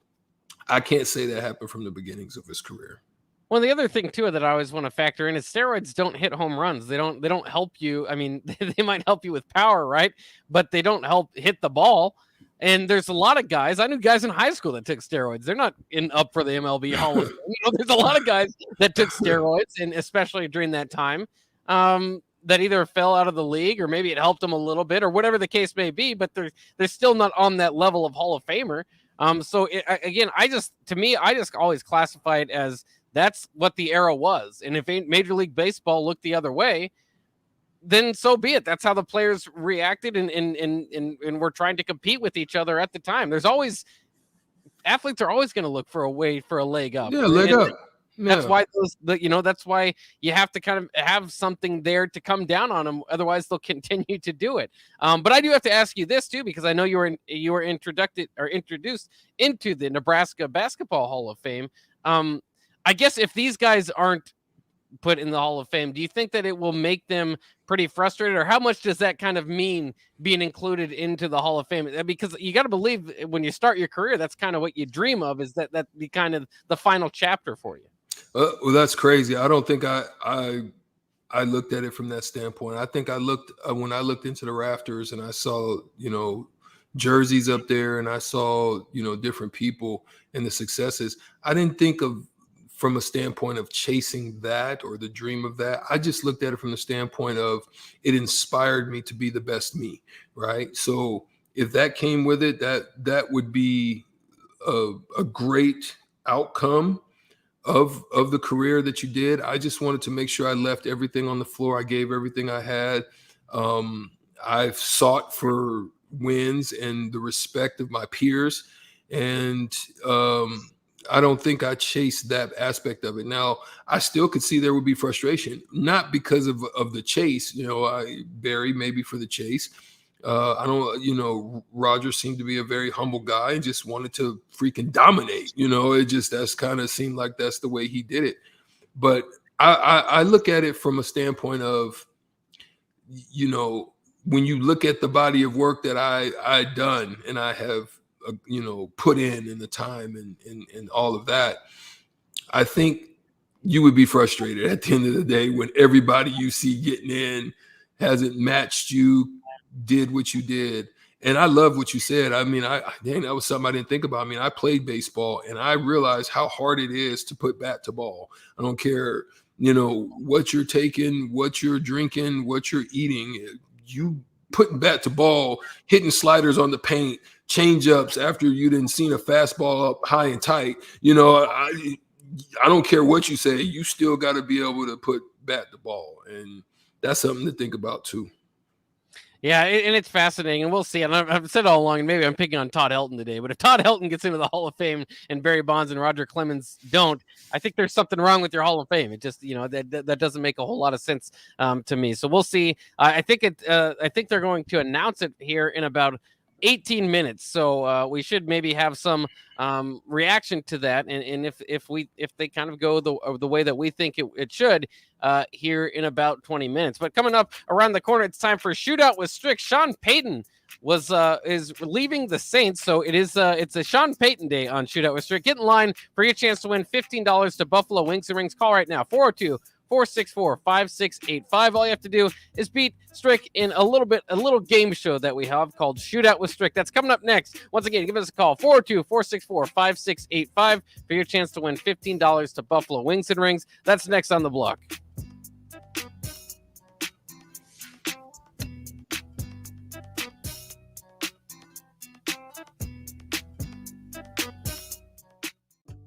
I can't say that happened from the beginnings of his career. Well, the other thing too that I always want to factor in is steroids don't hit home runs. They don't help you. I mean, they might help you with power, right? But they don't help hit the ball. And there's a lot of guys. I knew guys in high school that took steroids. They're not up for the MLB Hall of Fame. You know, there's a lot of guys that took steroids, and especially during that time, that either fell out of the league or maybe it helped them a little bit or whatever the case may be. But they're still not on that level of Hall of Famer. I just always classify it as that's what the era was. And if Major League Baseball looked the other way, then so be it. That's how the players reacted, and we're trying to compete with each other at the time. Athletes are always going to look for a way for a leg up. Yeah, leg up. Yeah. That's why that's why you have to kind of have something there to come down on them. Otherwise, they'll continue to do it. But I do have to ask you this too, because I know you were introduced into the Nebraska Basketball Hall of Fame. I guess if these guys aren't put in the Hall of Fame, do you think that it will make them pretty frustrated, or how much does that kind of mean being included into the Hall of Fame? Because you got to believe when you start your career, that's kind of what you dream of, is that be kind of the final chapter for you. Well, that's crazy. I don't think I looked at it from that standpoint. I think I looked when I looked into the rafters and I saw, you know, jerseys up there, and I saw, you know, different people and the successes. I didn't think of from a standpoint of chasing that or the dream of that. I just looked at it from the standpoint of it inspired me to be the best me, right? So if that came with it, that would be a great outcome. of the career that you did. I just wanted to make sure I left everything on the floor. I gave everything I had. I've sought for wins and the respect of my peers. And I don't think I chased that aspect of it. Now, I still could see there would be frustration, not because of the chase. Barry, maybe for the chase. I don't, Roger seemed to be a very humble guy and just wanted to freaking dominate. That's kind of seemed like that's the way he did it. But I look at it from a standpoint of, when you look at the body of work that I done and I have, put in the time and all of that, I think you would be frustrated at the end of the day when everybody you see getting in hasn't matched you, did what you did. And I love what you said. I mean, that was something I didn't think about. I mean, I played baseball and I realized how hard it is to put bat to ball. I don't care, what you're taking, what you're drinking, what you're eating. You putting bat to ball, hitting sliders on the paint, change ups after you didn't seen a fastball up high and tight. I don't care what you say. You still got to be able to put bat to ball. And that's something to think about too. Yeah, and it's fascinating, and we'll see. And I've said all along, and maybe I'm picking on Todd Helton today, but if Todd Helton gets into the Hall of Fame and Barry Bonds and Roger Clemens don't, I think there's something wrong with your Hall of Fame. It just, that doesn't make a whole lot of sense to me. So we'll see. I think they're going to announce it here in about 18 minutes. So we should maybe have some reaction to that. And if they kind of go the way that we think it should here in about 20 minutes. But coming up around the corner, it's time for Shootout with Strick. Sean Payton is leaving the Saints. So it's a Sean Payton day on Shootout with Strick. Get in line for your chance to win $15 to Buffalo Wings and Rings. Call right now, 402-464-5685. All you have to do is beat Strick in a little game show that we have called Shootout with Strick. That's coming up next. Once again, give us a call, 402-464-5685 for your chance to win $15 to Buffalo Wings and Rings. That's next on the block.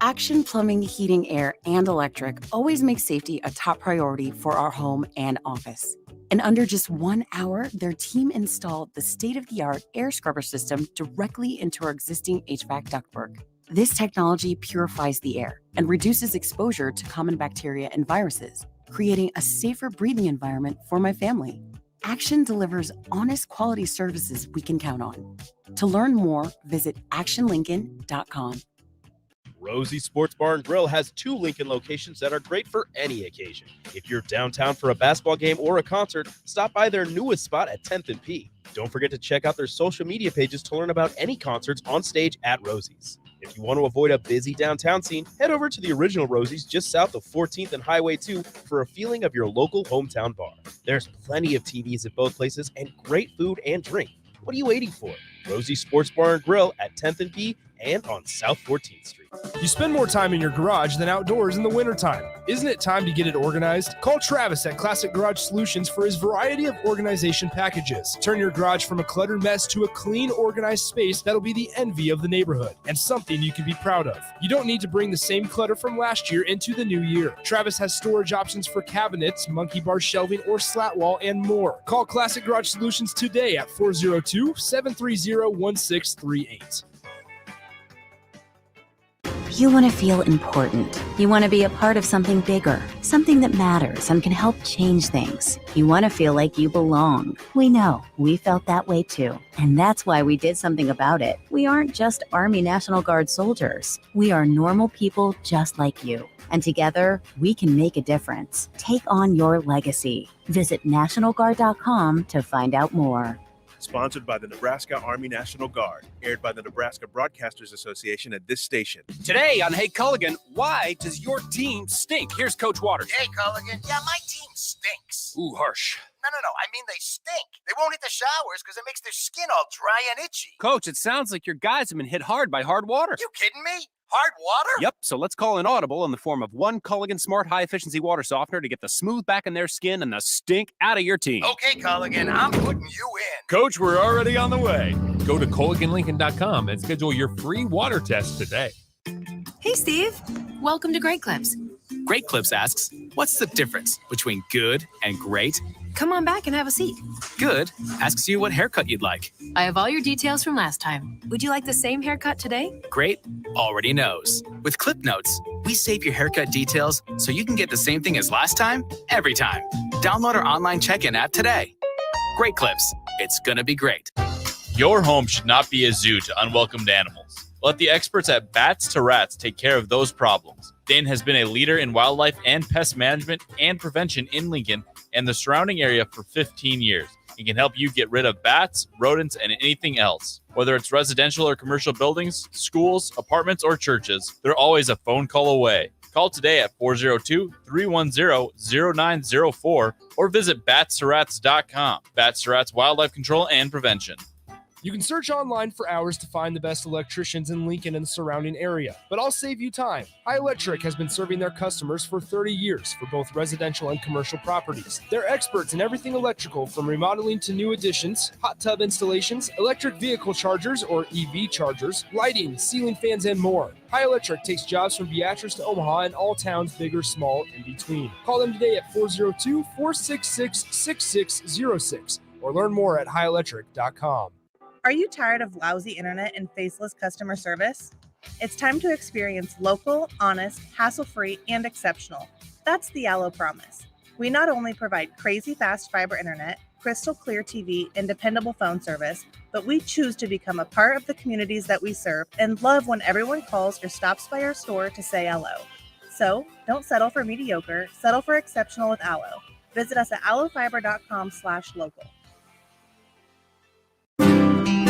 Action Plumbing, Heating, Air, and Electric always makes safety a top priority for our home and office. In under just 1 hour, their team installed the state-of-the-art air scrubber system directly into our existing HVAC ductwork. This technology purifies the air and reduces exposure to common bacteria and viruses, creating a safer breathing environment for my family. Action delivers honest quality services we can count on. To learn more, visit actionlincoln.com. Rosie Sports Bar and Grill has 2 Lincoln locations that are great for any occasion. If you're downtown for a basketball game or a concert, stop by their newest spot at 10th and P. Don't forget to check out their social media pages to learn about any concerts on stage at Rosie's. If you want to avoid a busy downtown scene, head over to the original Rosie's just south of 14th and Highway 2 for a feeling of your local hometown bar. There's plenty of TVs at both places and great food and drink. What are you waiting for? Rosie Sports Bar and Grill at 10th and P and on South 14th Street. You spend more time in your garage than outdoors in the wintertime. Isn't it time to get it organized? Call Travis at Classic Garage Solutions for his variety of organization packages. Turn your garage from a cluttered mess to a clean, organized space that'll be the envy of the neighborhood and something you can be proud of. You don't need to bring the same clutter from last year into the new year. Travis has storage options for cabinets, monkey bar shelving, or slat wall, and more. Call Classic Garage Solutions today at 402-730-1638. You want to feel important. You want to be a part of something bigger, something that matters and can help change things. You want to feel like you belong. We know. We felt that way too. And that's why we did something about it. We aren't just Army National Guard soldiers. We are normal people just like you. And together, we can make a difference. Take on your legacy. Visit NationalGuard.com to find out more. Sponsored by the Nebraska Army National Guard. Aired by the Nebraska Broadcasters Association at this station. Today on Hey Culligan, why does your team stink? Here's Coach Waters. Hey Culligan, yeah, my team stinks. Ooh, harsh. No, I mean they stink. They won't hit the showers because it makes their skin all dry and itchy. Coach, it sounds like your guys have been hit hard by hard water. You kidding me? Hard water? Yep, so let's call an audible in the form of one Culligan Smart High Efficiency Water Softener to get the smooth back in their skin and the stink out of your team. Okay, Culligan, I'm putting you in. Coach, we're already on the way. Go to CulliganLincoln.com and schedule your free water test today. Hey, Steve. Welcome to Great Clips. Great Clips asks, what's the difference between good and great? Come on back and have a seat. Good asks you what haircut you'd like. I have all your details from last time. Would you like the same haircut today? Great already knows. With Clip Notes, we save your haircut details so you can get the same thing as last time, every time. Download our online check-in app today. Great Clips. It's gonna be great. Your home should not be a zoo to unwelcomed animals. Let the experts at Bats to Rats take care of those problems. Dane has been a leader in wildlife and pest management and prevention in Lincoln and the surrounding area for 15 years and can help you get rid of bats, rodents, and anything else. Whether it's residential or commercial buildings, schools, apartments, or churches, they're always a phone call away. Call today at 402-310-0904 or visit batstoRats.com. Bats to Rats Wildlife Control and Prevention. You can search online for hours to find the best electricians in Lincoln and the surrounding area, but I'll save you time. High Electric has been serving their customers for 30 years for both residential and commercial properties. They're experts in everything electrical, from remodeling to new additions, hot tub installations, electric vehicle chargers or EV chargers, lighting, ceiling fans, and more. High Electric takes jobs from Beatrice to Omaha and all towns, big or small, in between. Call them today at 402-466-6606 or learn more at highelectric.com. Are you tired of lousy internet and faceless customer service? It's time to experience local, honest, hassle-free, and exceptional. That's the Allo Promise. We not only provide crazy fast fiber internet, crystal clear TV, and dependable phone service, but we choose to become a part of the communities that we serve and love when everyone calls or stops by our store to say hello. So don't settle for mediocre, settle for exceptional with Allo. Visit us at allofiber.com/local.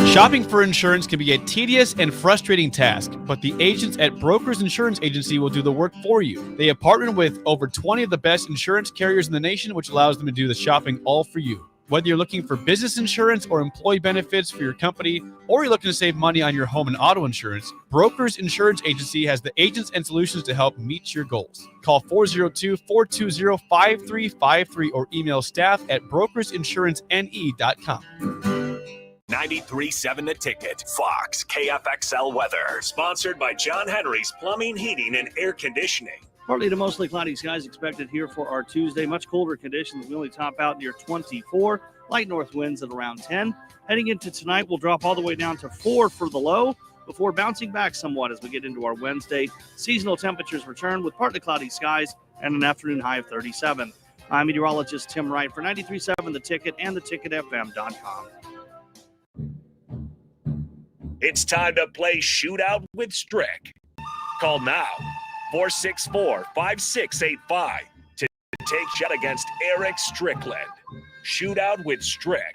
Shopping for insurance can be a tedious and frustrating task, but the agents at Brokers Insurance Agency will do the work for you. They have partnered with over 20 of the best insurance carriers in the nation, which allows them to do the shopping all for you. Whether you're looking for business insurance or employee benefits for your company, or you're looking to save money on your home and auto insurance, Brokers Insurance Agency has the agents and solutions to help meet your goals. Call 402-420-5353 or email staff@brokersinsurancene.com. 93.7 The Ticket. Fox KFXL weather. Sponsored by John Henry's Plumbing, Heating, and Air Conditioning. Partly to mostly cloudy skies expected here for our Tuesday. Much colder conditions. We only top out near 24. Light north winds at around 10. Heading into tonight, we'll drop all the way down to 4 for the low before bouncing back somewhat as we get into our Wednesday. Seasonal temperatures return with partly cloudy skies and an afternoon high of 37. I'm meteorologist Tim Wright for 93.7 The Ticket and theticketfm.com. It's time to play Shootout with Strick. Call now, 464-5685, to take shot against Eric Strickland. Shootout with Strick.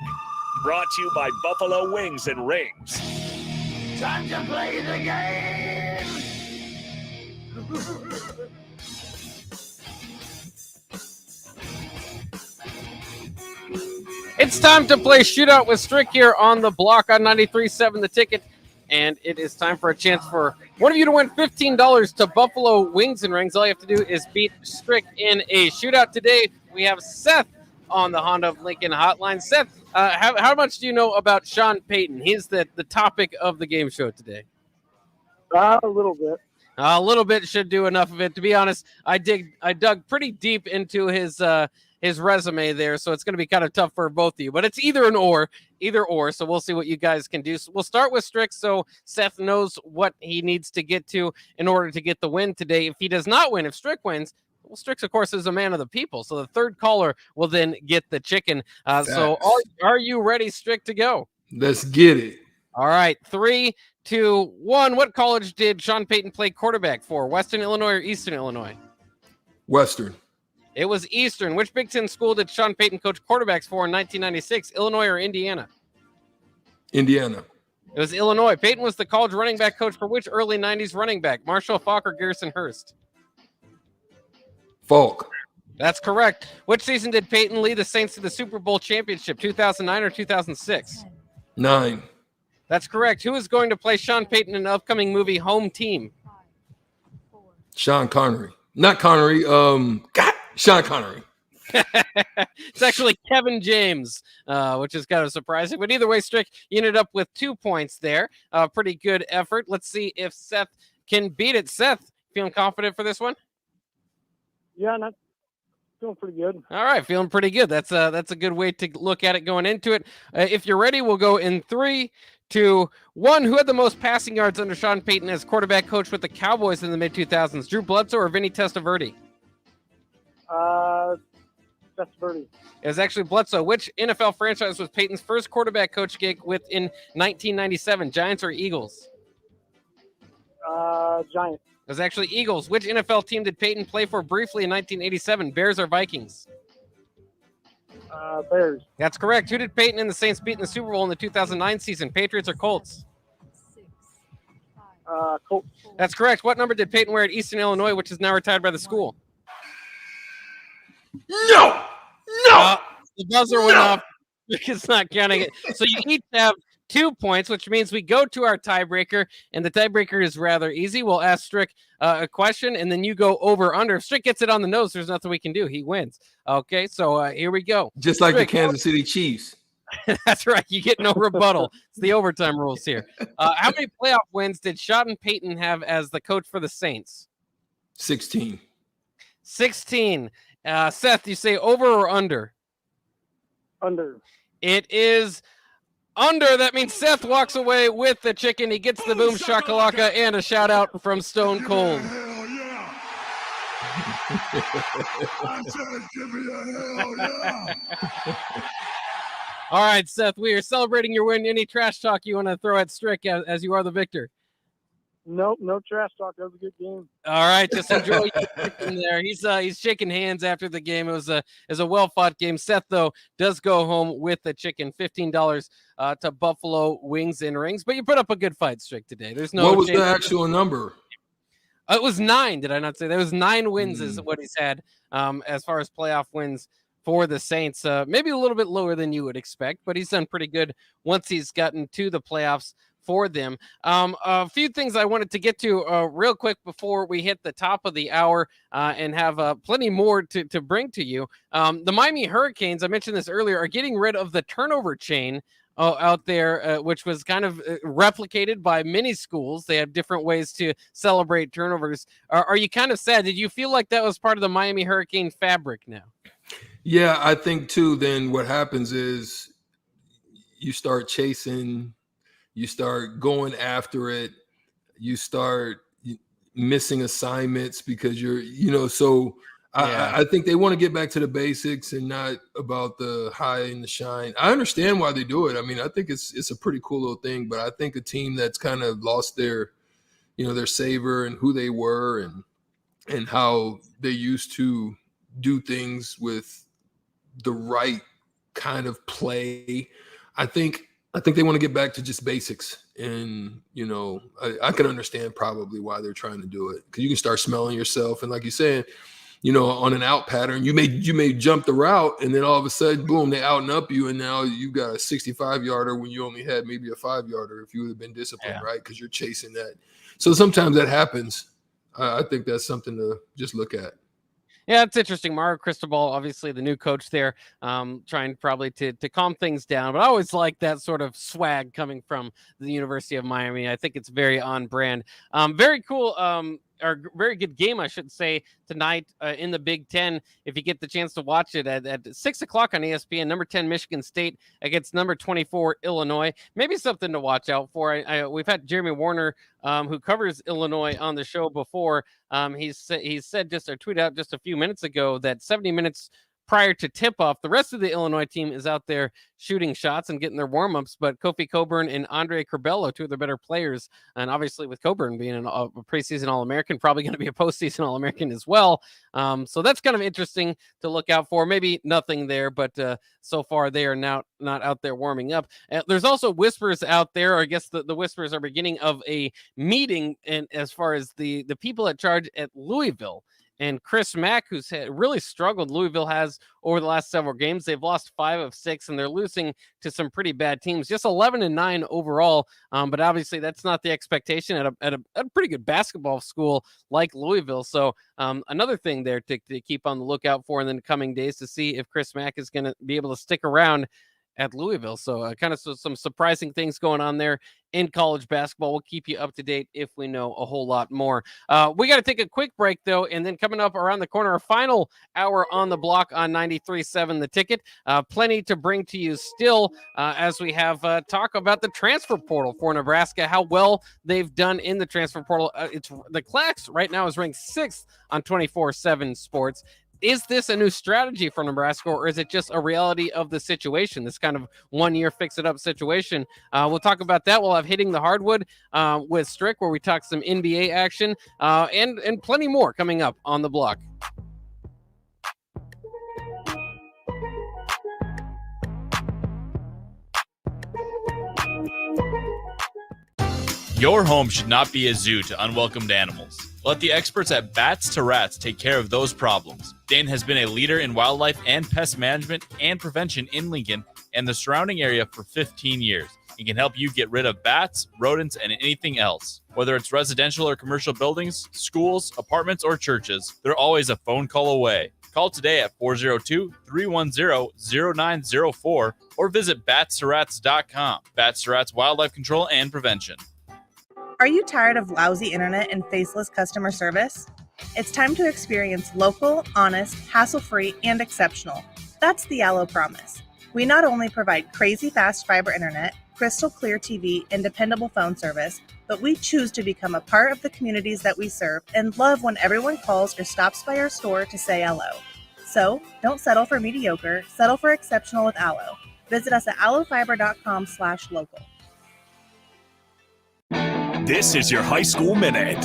Brought to you by Buffalo Wings and Rings. Time to play the game! It's time to play Shootout with Strick here on the block on 93.7 The Ticket. And it is time for a chance for one of you to win $15 to Buffalo Wings and Rings. All you have to do is beat Strick in a shootout. Today, we have Seth on the Honda of Lincoln hotline. Seth, how much do you know about Sean Payton? He's the topic of the game show today. A little bit. A little bit should do enough of it. To be honest, I dug pretty deep into his resume there, so it's going to be kind of tough for both of you. But it's either or. So we'll see what you guys can do. So we'll start with Strick, so Seth knows what he needs to get to in order to get the win today. If he does not win, if Strick wins, well, Strick, of course, is a man of the people. So the third caller will then get the chicken. So are you ready, Strick, to go? Let's get it. All right, 3, 2, 1. What college did Sean Payton play quarterback for? Western Illinois or Eastern Illinois? Western. It was Eastern. Which Big Ten school did Sean Payton coach quarterbacks for in 1996? Illinois or Indiana? Indiana. It was Illinois. Payton was the college running back coach for which early 90s running back? Marshall Faulk or Garrison Hurst? Faulk. That's correct. Which season did Payton lead the Saints to the Super Bowl championship? 2009 or 2006? 9. That's correct. Who is going to play Sean Payton in the upcoming movie Home Team? Sean Connery. Not Connery. Sean Connery. It's actually Kevin James, which is kind of surprising. But either way, Strick, you ended up with 2 points there. Pretty good effort. Let's see if Seth can beat it. Seth, feeling confident for this one? Yeah, not feeling pretty good. All right, feeling pretty good. That's a good way to look at it going into it. If you're ready, we'll go in 3, 2, 1. Who had the most passing yards under Sean Payton as quarterback coach with the Cowboys in the mid-2000s? Drew Bledsoe or Vinny Testaverde? Testaverde. It was actually Bledsoe. Which NFL franchise was Payton's first quarterback coach gig with in 1997? Giants or Eagles? Giants. It was actually Eagles. Which NFL team did Payton play for briefly in 1987? Bears or Vikings? Bears. That's correct. Who did Payton and the Saints beat in the Super Bowl in the 2009 season? Patriots or Colts? Colts. That's correct. What number did Payton wear at Eastern Illinois, which is now retired by the school? No! The buzzer went off. It's not counting it. So you each have 2 points, which means we go to our tiebreaker, and the tiebreaker is rather easy. We'll ask Strick a question, and then you go over under. If Strick gets it on the nose, there's nothing we can do. He wins. Okay, so here we go. Just like Strick, the Kansas City Chiefs. That's right. You get no rebuttal. It's the overtime rules here. How many playoff wins did Sean Payton have as the coach for the Saints? 16. 16. Seth, you say over or under? Under. It is under. That means Seth walks away with the chicken. He gets the boom shakalaka and a shout out from Stone Cold. All right, Seth, we are celebrating your win. Any trash talk you want to throw at Strick as you are the victor? Nope, no trash talk. That was a good game. All right, just enjoy in there. He's shaking hands after the game. It was a well fought game. Seth though does go home with the chicken, $15 to Buffalo Wings and Rings. But you put up a good fight, Strick, today. There's no. What was the actual number? It was 9. Did I not say there was 9 wins? Is what he's had as far as playoff wins for the Saints. Maybe a little bit lower than you would expect, but he's done pretty good once he's gotten to the playoffs for them. A few things I wanted to get to real quick before we hit the top of the hour and have plenty more to bring to you. The Miami Hurricanes, I mentioned this earlier, are getting rid of the turnover chain out there, which was kind of replicated by many schools. They have different ways to celebrate turnovers. Are you kind of sad? Did you feel like that was part of the Miami Hurricane fabric now? Yeah, I think too, then what happens is you start chasing, you start going after it, you start missing assignments because so I think they want to get back to the basics and not about the high and the shine. I understand why they do it. I mean, I think it's a pretty cool little thing, but I think a team that's kind of lost their savor and who they were and how they used to do things with the right kind of play. I think they want to get back to just basics, and I can understand probably why they're trying to do it, because you can start smelling yourself, and like you said, on an out pattern, you may jump the route, and then all of a sudden, boom, they out and up you, and now you got a 65-yarder when you only had maybe a 5-yarder if you would have been disciplined, right? Because you're chasing that. So sometimes that happens. I think that's something to just look at. Yeah, it's interesting. Mario Cristobal, obviously the new coach there, trying probably to calm things down. But I always like that sort of swag coming from the University of Miami. I think it's very on brand. Very cool. Or very good game, I should say, tonight in the Big Ten. If you get the chance to watch it at 6 o'clock on ESPN, number 10 Michigan State against number 24 Illinois. Maybe something to watch out for. We've had Jeremy Warner, who covers Illinois, on the show before. He said just or tweeted out just a few minutes ago that 70 minutes prior to tip-off, the rest of the Illinois team is out there shooting shots and getting their warm-ups, but Kofi Coburn and Andre Curbelo, two of the better players, and obviously with Coburn being a preseason All-American, probably going to be a postseason All-American as well. So that's kind of interesting to look out for. Maybe nothing there, but so far they are now not out there warming up. There's also whispers out there, or I guess the whispers are beginning of a meeting, and as far as the people at charge at Louisville. And Chris Mack, who's really struggled, Louisville has over the last several games. They've lost 5 of 6, and they're losing to some pretty bad teams. Just 11-9 overall, but obviously that's not the expectation at a pretty good basketball school like Louisville. So another thing there to keep on the lookout for in the coming days to see if Chris Mack is going to be able to stick around at Louisville. So kind of some surprising things going on there in college basketball. We'll keep you up to date if we know a whole lot more. We got to take a quick break, though, and then coming up around the corner, our final hour on the block on 93.7 The Ticket. Plenty to bring to you still as we have talk about the transfer portal for Nebraska, how well they've done in the transfer portal. It's the Clax right now is ranked 6th on 24/7 Sports. Is this a new strategy for Nebraska, or is it just a reality of the situation, this kind of one-year fix-it-up situation? We'll talk about that. We'll have Hitting the Hardwood with Strick, where we talk some NBA action and plenty more coming up on the block. Your home should not be a zoo to unwelcomed animals. Let the experts at Bats to Rats take care of those problems. Dane has been a leader in wildlife and pest management and prevention in Lincoln and the surrounding area for 15 years. He can help you get rid of bats, rodents, and anything else. Whether it's residential or commercial buildings, schools, apartments, or churches, they're always a phone call away. Call today at 402-310-0904 or visit batstoRats.com. Bats to Rats Wildlife Control and Prevention. Are you tired of lousy internet and faceless customer service? It's time to experience local, honest, hassle-free, and exceptional. That's the Allo Promise. We not only provide crazy fast fiber internet, crystal clear TV, and dependable phone service, but we choose to become a part of the communities that we serve and love when everyone calls or stops by our store to say hello. So, don't settle for mediocre, settle for exceptional with Allo. Visit us at allofiber.com/local. This is your High School Minute.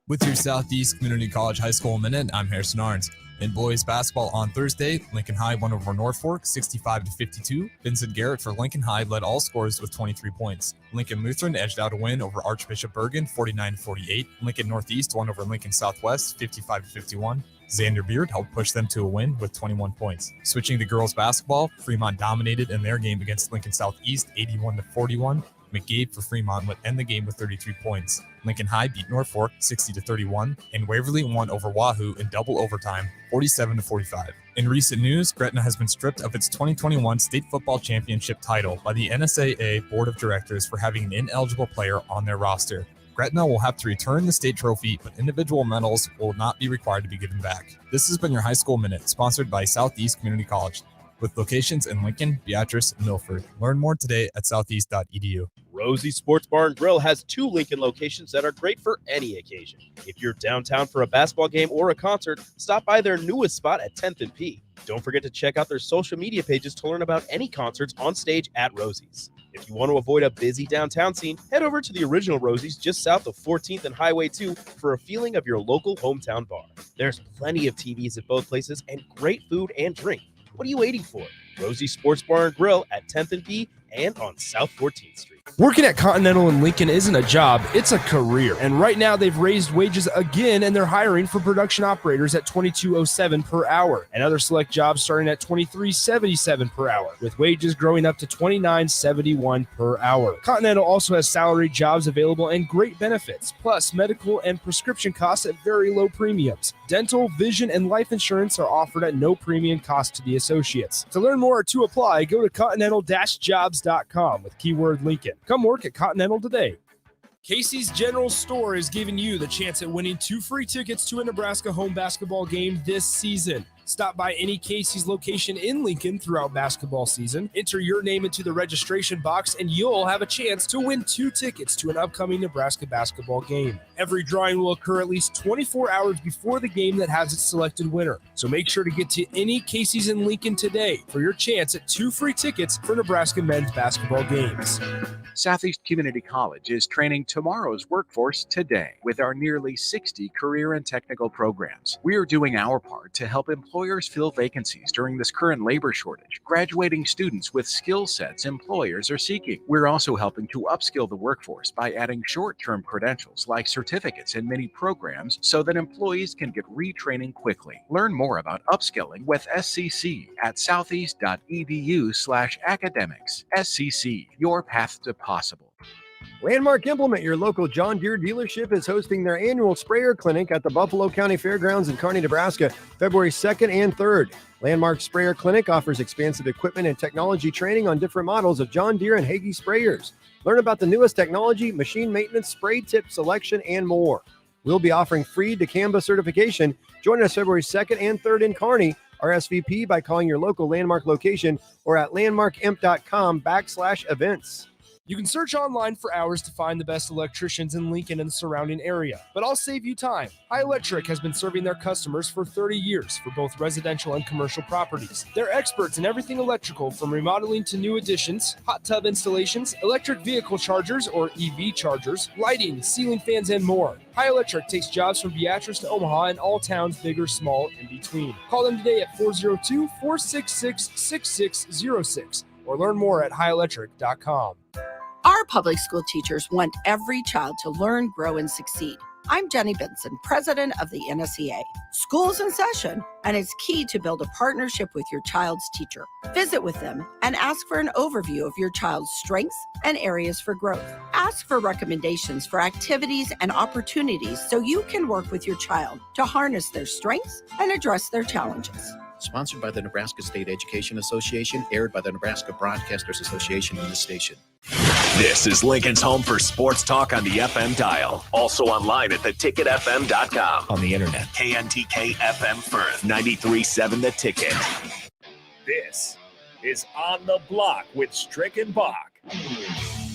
With your Southeast Community College High School Minute, I'm Harrison Arns. In boys basketball on Thursday, Lincoln High won over Norfolk 65-52. Vincent Garrett for Lincoln High led all scorers with 23 points. Lincoln Lutheran edged out a win over Archbishop Bergen 49-48. Lincoln Northeast won over Lincoln Southwest 55-51. Xander Beard helped push them to a win with 21 points. Switching to girls basketball, Fremont dominated in their game against Lincoln Southeast 81-41. McGade for Fremont would end the game with 33 points. Lincoln High beat Norfolk 60-31, and Waverly won over Wahoo in double overtime 47-45. In recent news, Gretna has been stripped of its 2021 state football championship title by the NSAA Board of Directors for having an ineligible player on their roster. Gretna will have to return the state trophy, but individual medals will not be required to be given back. This has been your High School Minute, sponsored by Southeast Community College, with locations in Lincoln, Beatrice, and Milford. Learn more today at southeast.edu. Rosie Sports Bar and Grill has 2 Lincoln locations that are great for any occasion. If you're downtown for a basketball game or a concert, stop by their newest spot at 10th and P. Don't forget to check out their social media pages to learn about any concerts on stage at Rosie's. If you want to avoid a busy downtown scene, head over to the original Rosie's just south of 14th and Highway 2 for a feeling of your local hometown bar. There's plenty of TVs at both places and great food and drink. What are you waiting for? Rosie Sports Bar and Grill at 10th and B and on South 14th Street. Working at Continental in Lincoln isn't a job, it's a career. And right now they've raised wages again and they're hiring for production operators at $22.07 per hour and other select jobs starting at $23.77 per hour, with wages growing up to $29.71 per hour. Continental also has salaried jobs available and great benefits, plus medical and prescription costs at very low premiums. Dental, vision, and life insurance are offered at no premium cost to the associates. To learn more or to apply, go to continental-jobs.com with keyword Lincoln. Come work at Continental today. Casey's General Store is giving you the chance at winning 2 free tickets to a Nebraska home basketball game this season. Stop by any Casey's location in Lincoln throughout basketball season, enter your name into the registration box, and you'll have a chance to win 2 tickets to an upcoming Nebraska basketball game. Every drawing will occur at least 24 hours before the game that has its selected winner. So make sure to get to any Casey's in Lincoln today for your chance at 2 free tickets for Nebraska men's basketball games. Southeast Community College is training tomorrow's workforce today with our nearly 60 career and technical programs. We are doing our part to help employers fill vacancies during this current labor shortage, graduating students with skill sets employers are seeking. We're also helping to upskill the workforce by adding short-term credentials like certificates in many programs so that employees can get retraining quickly. Learn more about upskilling with SCC at southeast.edu/academics. SCC, your path to possible. Landmark Implement, your local John Deere dealership, is hosting their annual sprayer clinic at the Buffalo County Fairgrounds in Kearney, Nebraska, February 2nd and 3rd. Landmark Sprayer Clinic offers expansive equipment and technology training on different models of John Deere and Hagie sprayers. Learn about the newest technology, machine maintenance, spray tip selection, and more. We'll be offering free dicamba certification. Join us February 2nd and 3rd in Kearney. RSVP by calling your local Landmark location or at landmarkimp.com/events. You can search online for hours to find the best electricians in Lincoln and the surrounding area, but I'll save you time. High Electric has been serving their customers for 30 years for both residential and commercial properties. They're experts in everything electrical, from remodeling to new additions, hot tub installations, electric vehicle chargers or EV chargers, lighting, ceiling fans, and more. High Electric takes jobs from Beatrice to Omaha and all towns, big or small, in between. Call them today at 402-466-6606 or learn more at highelectric.com. Our public school teachers want every child to learn, grow, and succeed. I'm Jenny Benson, president of the NSEA. School's in session, and it's key to build a partnership with your child's teacher. Visit with them and ask for an overview of your child's strengths and areas for growth. Ask for recommendations for activities and opportunities so you can work with your child to harness their strengths and address their challenges. Sponsored by the Nebraska State Education Association, aired by the Nebraska Broadcasters Association in this station. This is Lincoln's home for sports talk on the FM dial. Also online at theticketfm.com. On the internet. KNTK FM Firth, 93.7 The Ticket. This is On the Block with Strick and Bach.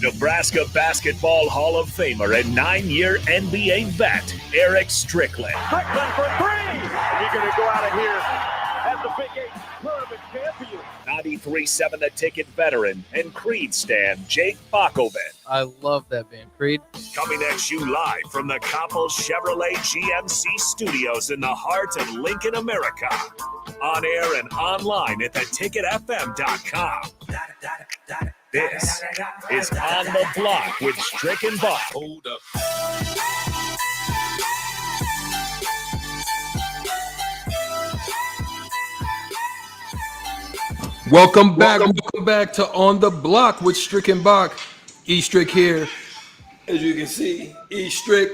Nebraska Basketball Hall of Famer and 9-year NBA vet, Eric Strickland. Strickland for three! You're going to go out of here as the Big 8 tournament champion. 93.7 The Ticket veteran and Creed stan Jake Bakoven. I love that band, Creed. Coming at you live from the Coppels Chevrolet GMC studios in the heart of Lincoln, America. On air and online at theticketfm.com. This is On the Block with Strick and Bach. Hold up. Welcome back to On the Block with Strick and Bach. E-Strick here. As you can see, E-Strick,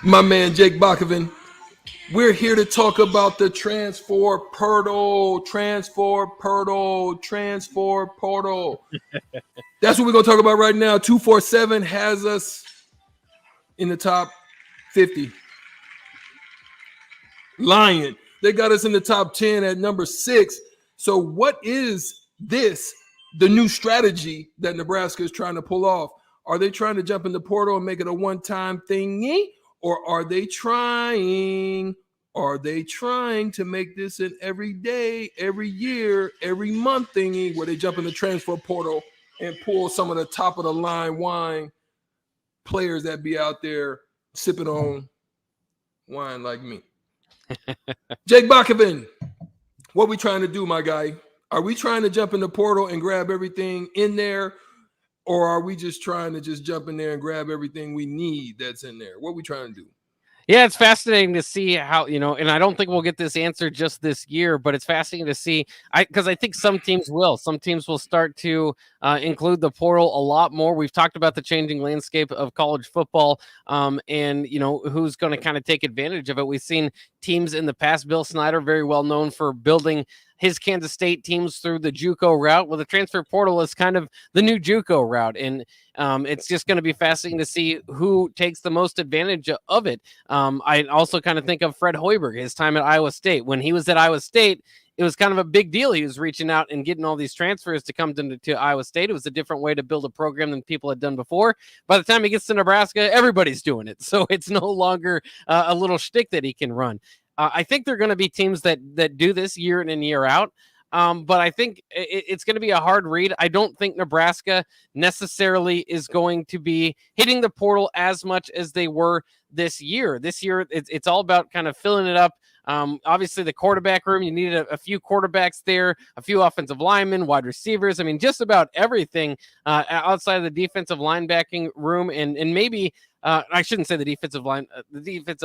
my man Jake Bakoven. We're here to talk about the transfer portal. That's what we're going to talk about right now. 247 has us in the top 50. Lying. They got us in the top 10 at number 6. So what is this, the new strategy that Nebraska is trying to pull off? Are they trying to jump in the portal and make it a one-time thingy? Or are they trying to make this an every day, every year, every month thingy where they jump in the transfer portal and pull some of the top of the line wine players that be out there sipping on wine like me? Jake Bakoven. What we trying to do, my guy? Are we trying to jump in the portal and grab everything in there? Or are we just trying to just jump in there and grab everything we need that's in there? What are we trying to do? Yeah, it's fascinating to see how, and I don't think we'll get this answer just this year, but it's fascinating to see, because I think some teams will. Some teams will start to include the portal a lot more. We've talked about the changing landscape of college football and, who's going to kind of take advantage of it. We've seen teams in the past. Bill Snyder, very well known for building his Kansas State teams through the JUCO route. Well, the transfer portal is kind of the new JUCO route, and it's just going to be fascinating to see who takes the most advantage of it. I also kind of think of Fred Hoiberg, his time at Iowa State. When he was at Iowa State, it was kind of a big deal. He was reaching out and getting all these transfers to come to Iowa State. It was a different way to build a program than people had done before. By the time he gets to Nebraska, everybody's doing it. So it's no longer a little shtick that he can run. I think there are going to be teams that do this year in and year out. But I think it's going to be a hard read. I don't think Nebraska necessarily is going to be hitting the portal as much as they were this year. This year, it's all about kind of filling it up. Obviously, the quarterback room, you needed a few quarterbacks there, a few offensive linemen, wide receivers. I mean, just about everything outside of the defensive linebacking room and maybe I shouldn't say the defensive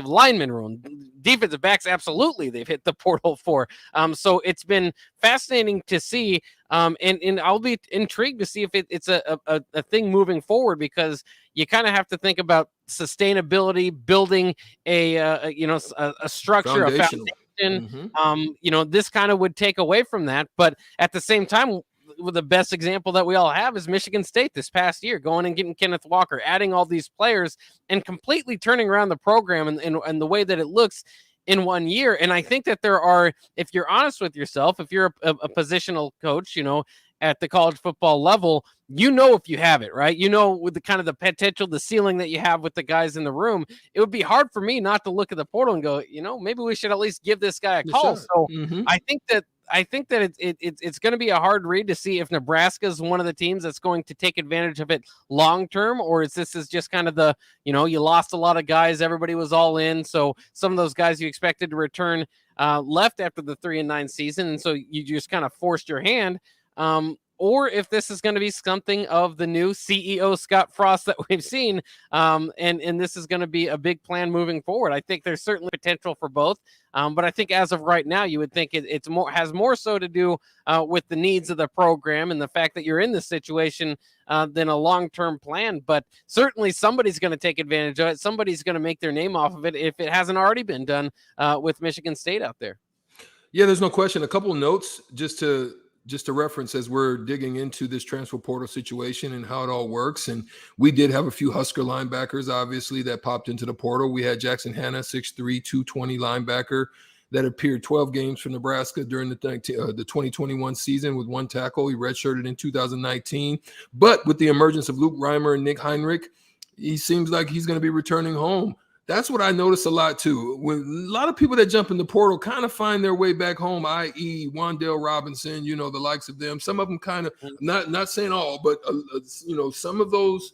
lineman room. Defensive backs, absolutely, they've hit the portal for. So it's been fascinating to see, and I'll be intrigued to see if it's a thing moving forward, because you kind of have to think about sustainability, building a structure, a foundation. This kind of would take away from that, but at the same time, the best example that we all have is Michigan State this past year, going and getting Kenneth Walker, adding all these players, and completely turning around the program and the way that it looks in 1 year. And I think that there are, if you're honest with yourself, if you're a positional coach, at the college football level, if you have it, right? With the kind of the potential, the ceiling that you have with the guys in the room, it would be hard for me not to look at the portal and go, maybe we should at least give this guy a call. So I think that it's going to be a hard read to see if Nebraska is one of the teams that's going to take advantage of it long term, or is this just kind of the, you lost a lot of guys, everybody was all in, so some of those guys you expected to return left after the 3-9 season, and so you just kind of forced your hand. Or if this is going to be something of the new CEO Scott Frost that we've seen, and this is going to be a big plan moving forward. I think there's certainly potential for both, but I think as of right now, you would think it's has more so to do with the needs of the program and the fact that you're in this situation than a long-term plan. But certainly somebody's going to take advantage of it. Somebody's going to make their name off of it if it hasn't already been done with Michigan State out there. Yeah, there's no question. A couple of notes just to reference as we're digging into this transfer portal situation and how it all works. And we did have a few Husker linebackers, obviously, that popped into the portal. We had Jackson Hanna, 6'3", 220 linebacker that appeared 12 games for Nebraska during the 2021 season with 1 tackle. He redshirted in 2019. But with the emergence of Luke Reimer and Nick Heinrich, he seems like he's going to be returning home. That's what I notice a lot too. When a lot of people that jump in the portal kind of find their way back home, i.e. Wan'Dale Robinson, the likes of them. Some of them kind of, not saying all, but some of those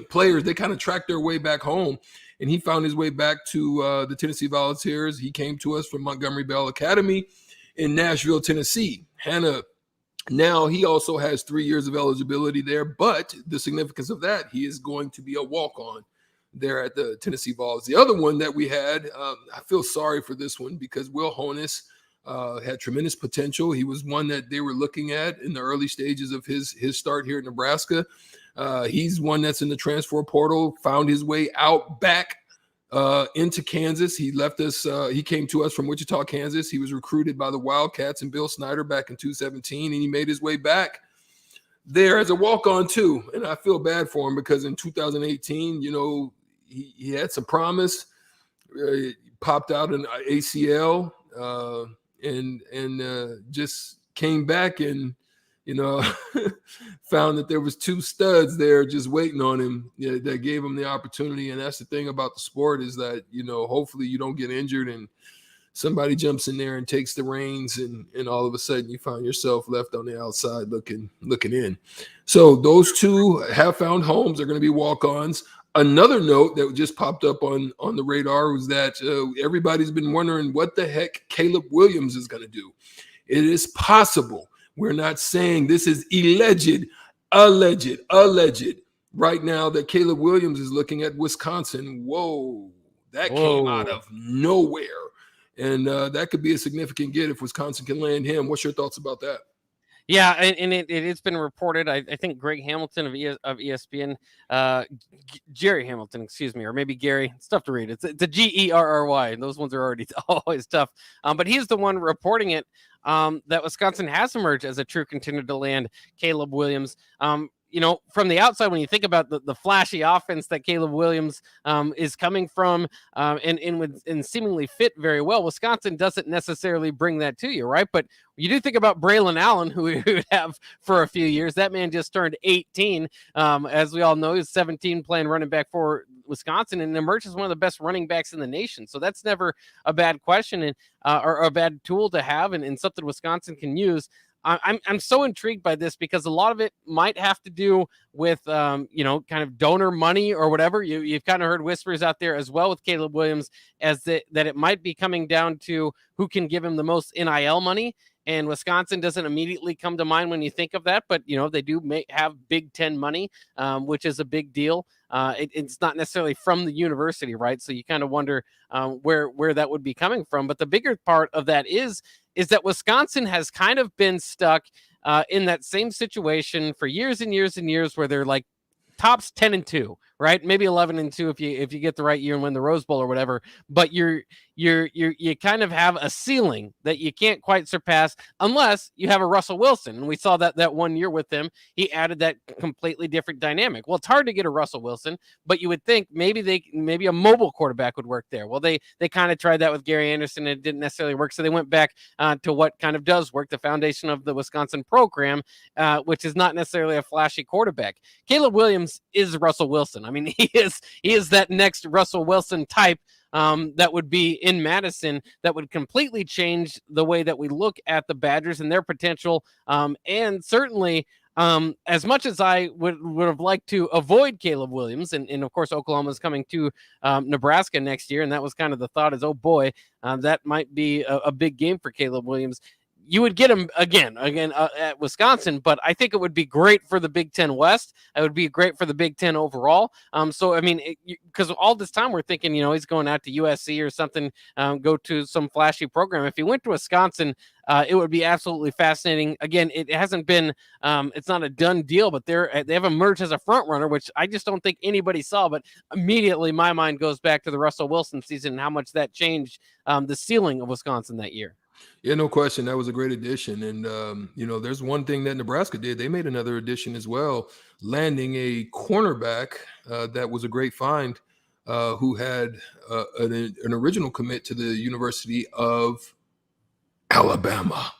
players, they kind of track their way back home. And he found his way back to the Tennessee Volunteers. He came to us from Montgomery Bell Academy in Nashville, Tennessee. Hannah, now he also has 3 years of eligibility there, but the significance of that, he is going to be a walk-on there at the Tennessee Vols. The other one that we had, I feel sorry for this one because Will Honus had tremendous potential. He was one that they were looking at in the early stages of his start here at Nebraska. He's one that's in the transfer portal, found his way out back into Kansas. He left us. He came to us from Wichita, Kansas. He was recruited by the Wildcats and Bill Snyder back in 2017, and he made his way back there as a walk-on too. And I feel bad for him because in 2018, he had some promise. He popped out an ACL and just came back and found that there was 2 studs there just waiting on him that gave him the opportunity. And that's the thing about the sport is that, hopefully you don't get injured and somebody jumps in there and takes the reins and all of a sudden you find yourself left on the outside looking in. So those 2 have found homes. They're going to be walk-ons. Another note that just popped up on the radar was that everybody's been wondering what the heck Caleb Williams is going to do. It is possible. We're not saying this is alleged right now that Caleb Williams is looking at Wisconsin. Whoa, that came out of nowhere. And that could be a significant get if Wisconsin can land him. What's your thoughts about that? Yeah, and it's been reported. I think Greg Hamilton of ESPN, Jerry Hamilton, excuse me, or maybe Gary. It's tough to read. It's a Gerry. Those ones are already always tough. But he's the one reporting it. That Wisconsin has emerged as a true contender to land Caleb Williams. From the outside, when you think about the flashy offense that Caleb Williams is coming from and seemingly fit very well, Wisconsin doesn't necessarily bring that to you, right? But you do think about Braylon Allen, who we would have for a few years. That man just turned 18. As we all know, he's 17 playing running back for Wisconsin and emerged as one of the best running backs in the nation. So that's never a bad question and or a bad tool to have and something Wisconsin can use. I'm so intrigued by this because a lot of it might have to do with, kind of donor money or whatever. You've kind of heard whispers out there as well with Caleb Williams that it might be coming down to who can give him the most NIL money. And Wisconsin doesn't immediately come to mind when you think of that, but they do have Big Ten money, which is a big deal. It's not necessarily from the university, right? So you kind of wonder where that would be coming from. But the bigger part of that is that Wisconsin has kind of been stuck in that same situation for years and years and years, where they're like tops 10-2, right? Maybe 11-2 if you get the right year and win the Rose Bowl or whatever. But you kind of have a ceiling that you can't quite surpass unless you have a Russell Wilson. And we saw that 1 year with him. He added that completely different dynamic. Well, it's hard to get a Russell Wilson, but you would think maybe a mobile quarterback would work there. Well, they kind of tried that with Gary Anderson, and it didn't necessarily work. So they went back to what kind of does work, the foundation of the Wisconsin program, which is not necessarily a flashy quarterback. Caleb Williams is Russell Wilson. I mean, he is that next Russell Wilson type. That would be in Madison, that would completely change the way that we look at the Badgers and their potential. And certainly, as much as I would have liked to avoid Caleb Williams, and of course, Oklahoma is coming to Nebraska next year, and that was kind of the thought is, oh boy, that might be a big game for Caleb Williams. You would get him again at Wisconsin, but I think it would be great for the Big Ten West. It would be great for the Big Ten overall. So, I mean, because all this time we're thinking, he's going out to USC or something, go to some flashy program. If he went to Wisconsin, it would be absolutely fascinating. Again, it hasn't been, it's not a done deal, but they have emerged as a front runner, which I just don't think anybody saw. But immediately my mind goes back to the Russell Wilson season and how much that changed the ceiling of Wisconsin that year. Yeah, no question. That was a great addition. And, there's one thing that Nebraska did. They made another addition as well, landing a cornerback that was a great find, who had an original commit to the University of Alabama.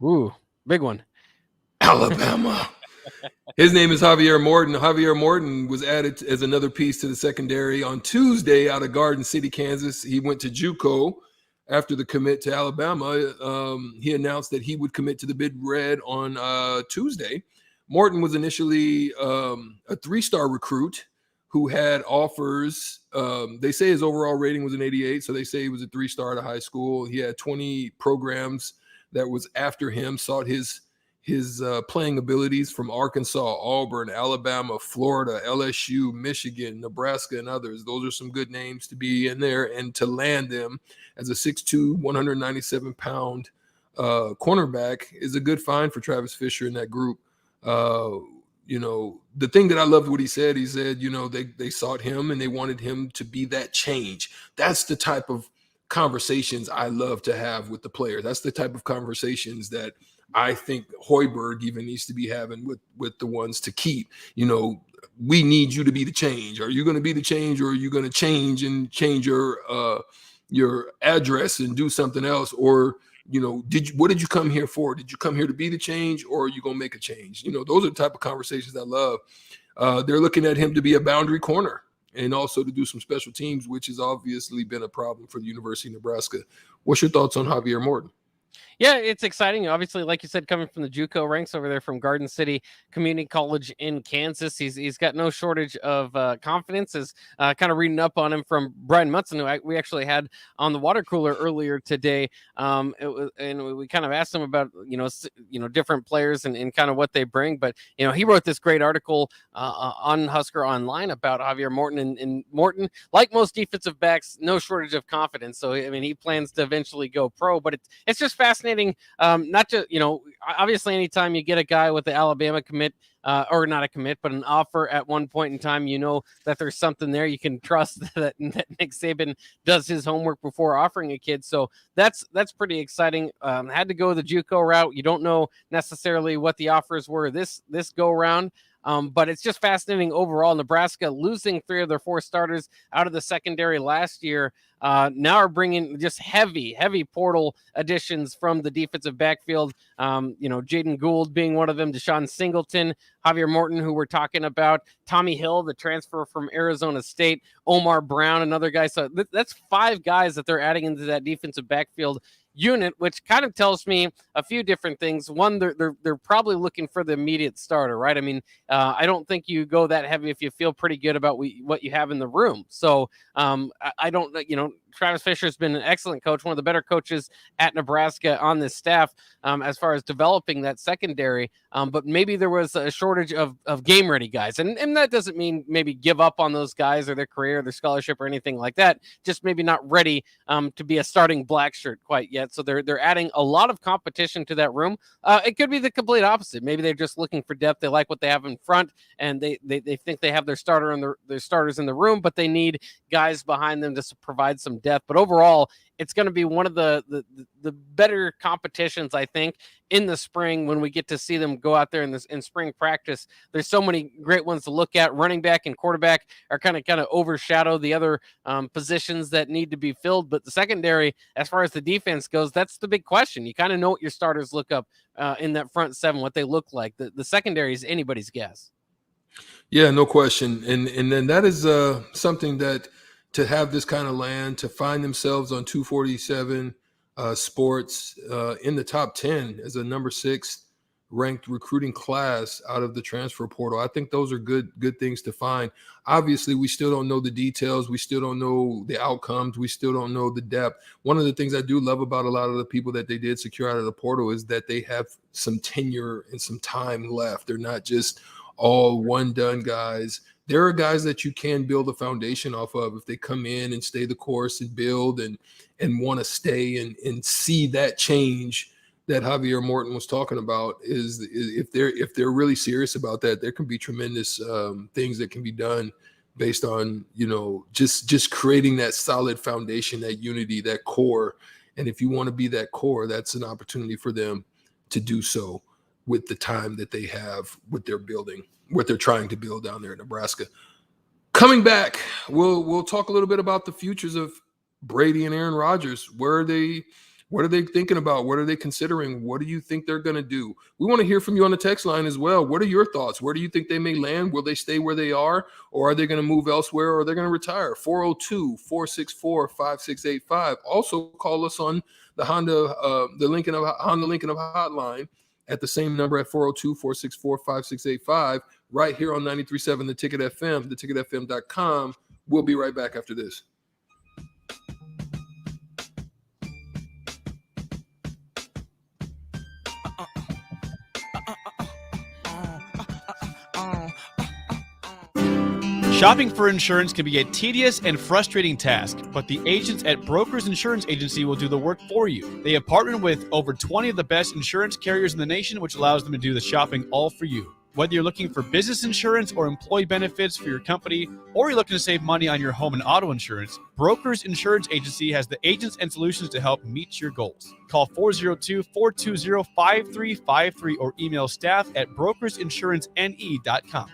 Ooh, big one. Alabama. His name is Javier Morton. Javier Morton was added as another piece to the secondary on Tuesday out of Garden City, Kansas. He went to JUCO. After the commit to Alabama, he announced that he would commit to the Big Red on Tuesday. Morton was initially a 3-star recruit who had offers. They say his overall rating was an 88, so they say he was a 3-star at a high school. He had 20 programs that was after him, sought his playing abilities from Arkansas, Auburn, Alabama, Florida, LSU, Michigan, Nebraska, and others. Those are some good names to be in there, and to land them as a 6'2", 197-pound cornerback is a good find for Travis Fisher in that group. The thing that I loved what he said they sought him and they wanted him to be that change. That's the type of conversations I love to have with the players. That's the type of conversations that I think Hoiberg even needs to be having with the ones to keep. We need you to be the change. Are you going to be the change, or are you going to change and change your address and do something else? Or, what did you come here for? Did you come here to be the change, or are you going to make a change? Those are the type of conversations I love. They're looking at him to be a boundary corner and also to do some special teams, which has obviously been a problem for the University of Nebraska. What's your thoughts on Javier Morton? Yeah, it's exciting. Obviously, like you said, coming from the JUCO ranks over there from Garden City Community College in Kansas, he's got no shortage of confidence. Is kind of reading up on him from Brian Munson, who we actually had on the water cooler earlier today. And we kind of asked him about different players and kind of what they bring. But he wrote this great article on Husker Online about Javier Morton, and Morton, like most defensive backs, no shortage of confidence. So I mean, he plans to eventually go pro. But it's just fascinating. Not just, obviously anytime you get a guy with the Alabama commit, or not a commit, but an offer at one point in time, that there's something there. You can trust that Nick Saban does his homework before offering a kid. So that's pretty exciting. Had to go the JUCO route. You don't know necessarily what the offers were this go round. But it's just fascinating overall. Nebraska losing 3 of their 4 starters out of the secondary last year. Now are bringing just heavy portal additions from the defensive backfield. Jaden Gould being one of them, Deshaun Singleton, Javier Morton, who we're talking about, Tommy Hill, the transfer from Arizona State, Omar Brown, another guy. So that's 5 guys that they're adding into that defensive backfield unit, which kind of tells me a few different things. One, they're probably looking for the immediate starter, right? I mean, I don't think you go that heavy if you feel pretty good about what you have in the room. So I don't, Travis Fisher has been an excellent coach, one of the better coaches at Nebraska on this staff as far as developing that secondary. But maybe there was a shortage of game-ready guys. And that doesn't mean maybe give up on those guys or their career or their scholarship or anything like that. Just maybe not ready to be a starting black shirt quite yet. So they're adding a lot of competition to that room. It could be the complete opposite. Maybe they're just looking for depth. They like what they have in front, and they think they have their starters in the room, but they need guys behind them to provide some depth. But overall, it's going to be one of the better competitions, I think, in the spring when we get to see them go out there in spring practice. There's so many great ones to look at. Running back and quarterback are kind of overshadow the other positions that need to be filled. But the secondary, as far as the defense goes, that's the big question. You kind of know what your starters look up in that front seven, what they look like. The secondary is anybody's guess. Yeah, no question. And then that is something that to have this kind of land, to find themselves on 247 Sports in the top 10 as a number 6 ranked recruiting class out of the transfer portal. I think those are good things to find. Obviously, we still don't know the details. We still don't know the outcomes. We still don't know the depth. One of the things I do love about a lot of the people that they did secure out of the portal is that they have some tenure and some time left. They're not just all one done guys. There are guys that you can build a foundation off of if they come in and stay the course and build and want to stay and see that change that Javier Morton was talking about. Is if they're really serious about that, there can be tremendous things that can be done based on, just creating that solid foundation, that unity, that core. And if you want to be that core, that's an opportunity for them to do so with the time that they have with their building, what they're trying to build down there in Nebraska. Coming back, we'll talk a little bit about the futures of Brady and Aaron Rodgers. What are they thinking about? What are they considering? What do you think they're going to do? We want to hear from you on the text line as well. What are your thoughts? Where do you think they may land? Will they stay where they are, or are they going to move elsewhere, or are they going to retire? 402-464-5685. Also call us on the Honda Lincoln of hotline at the same number at 402-464-5685, right here on 93.7 The Ticket FM, theticketfm.com. We'll be right back after this. Shopping for insurance can be a tedious and frustrating task, but the agents at Brokers Insurance Agency will do the work for you. They have partnered with over 20 of the best insurance carriers in the nation, which allows them to do the shopping all for you. Whether you're looking for business insurance or employee benefits for your company, or you're looking to save money on your home and auto insurance, Brokers Insurance Agency has the agents and solutions to help meet your goals. Call 402-420-5353 or email staff at brokersinsuranceNE.com.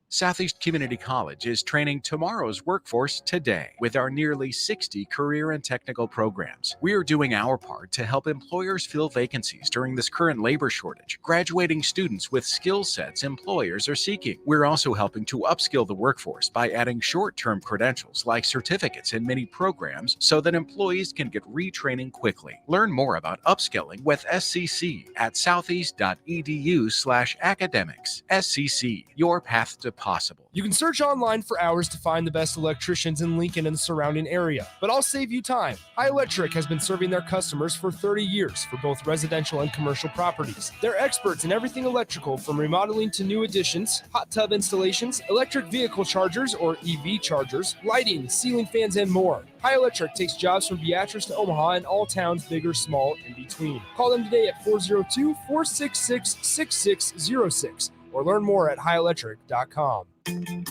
Southeast Community College is training tomorrow's workforce today with our nearly 60 career and technical programs. We are doing our part to help employers fill vacancies during this current labor shortage, graduating students with skill sets employers are seeking. We're also helping to upskill the workforce by adding short-term credentials like certificates in many programs so that employees can get retraining quickly. Learn more about upskilling with SCC at southeast.edu/academics. SCC, your path to possible. You can search online for hours to find the best electricians in Lincoln and the surrounding area, but I'll save you time. High Electric has been serving their customers for 30 years for both residential and commercial properties. They're experts in everything electrical, from remodeling to new additions, hot tub installations, electric vehicle chargers or EV chargers, lighting, ceiling fans, and more. High Electric takes jobs from Beatrice to Omaha and all towns, big or small, in between. Call them today at 402-466-6606. or learn more at highelectric.com.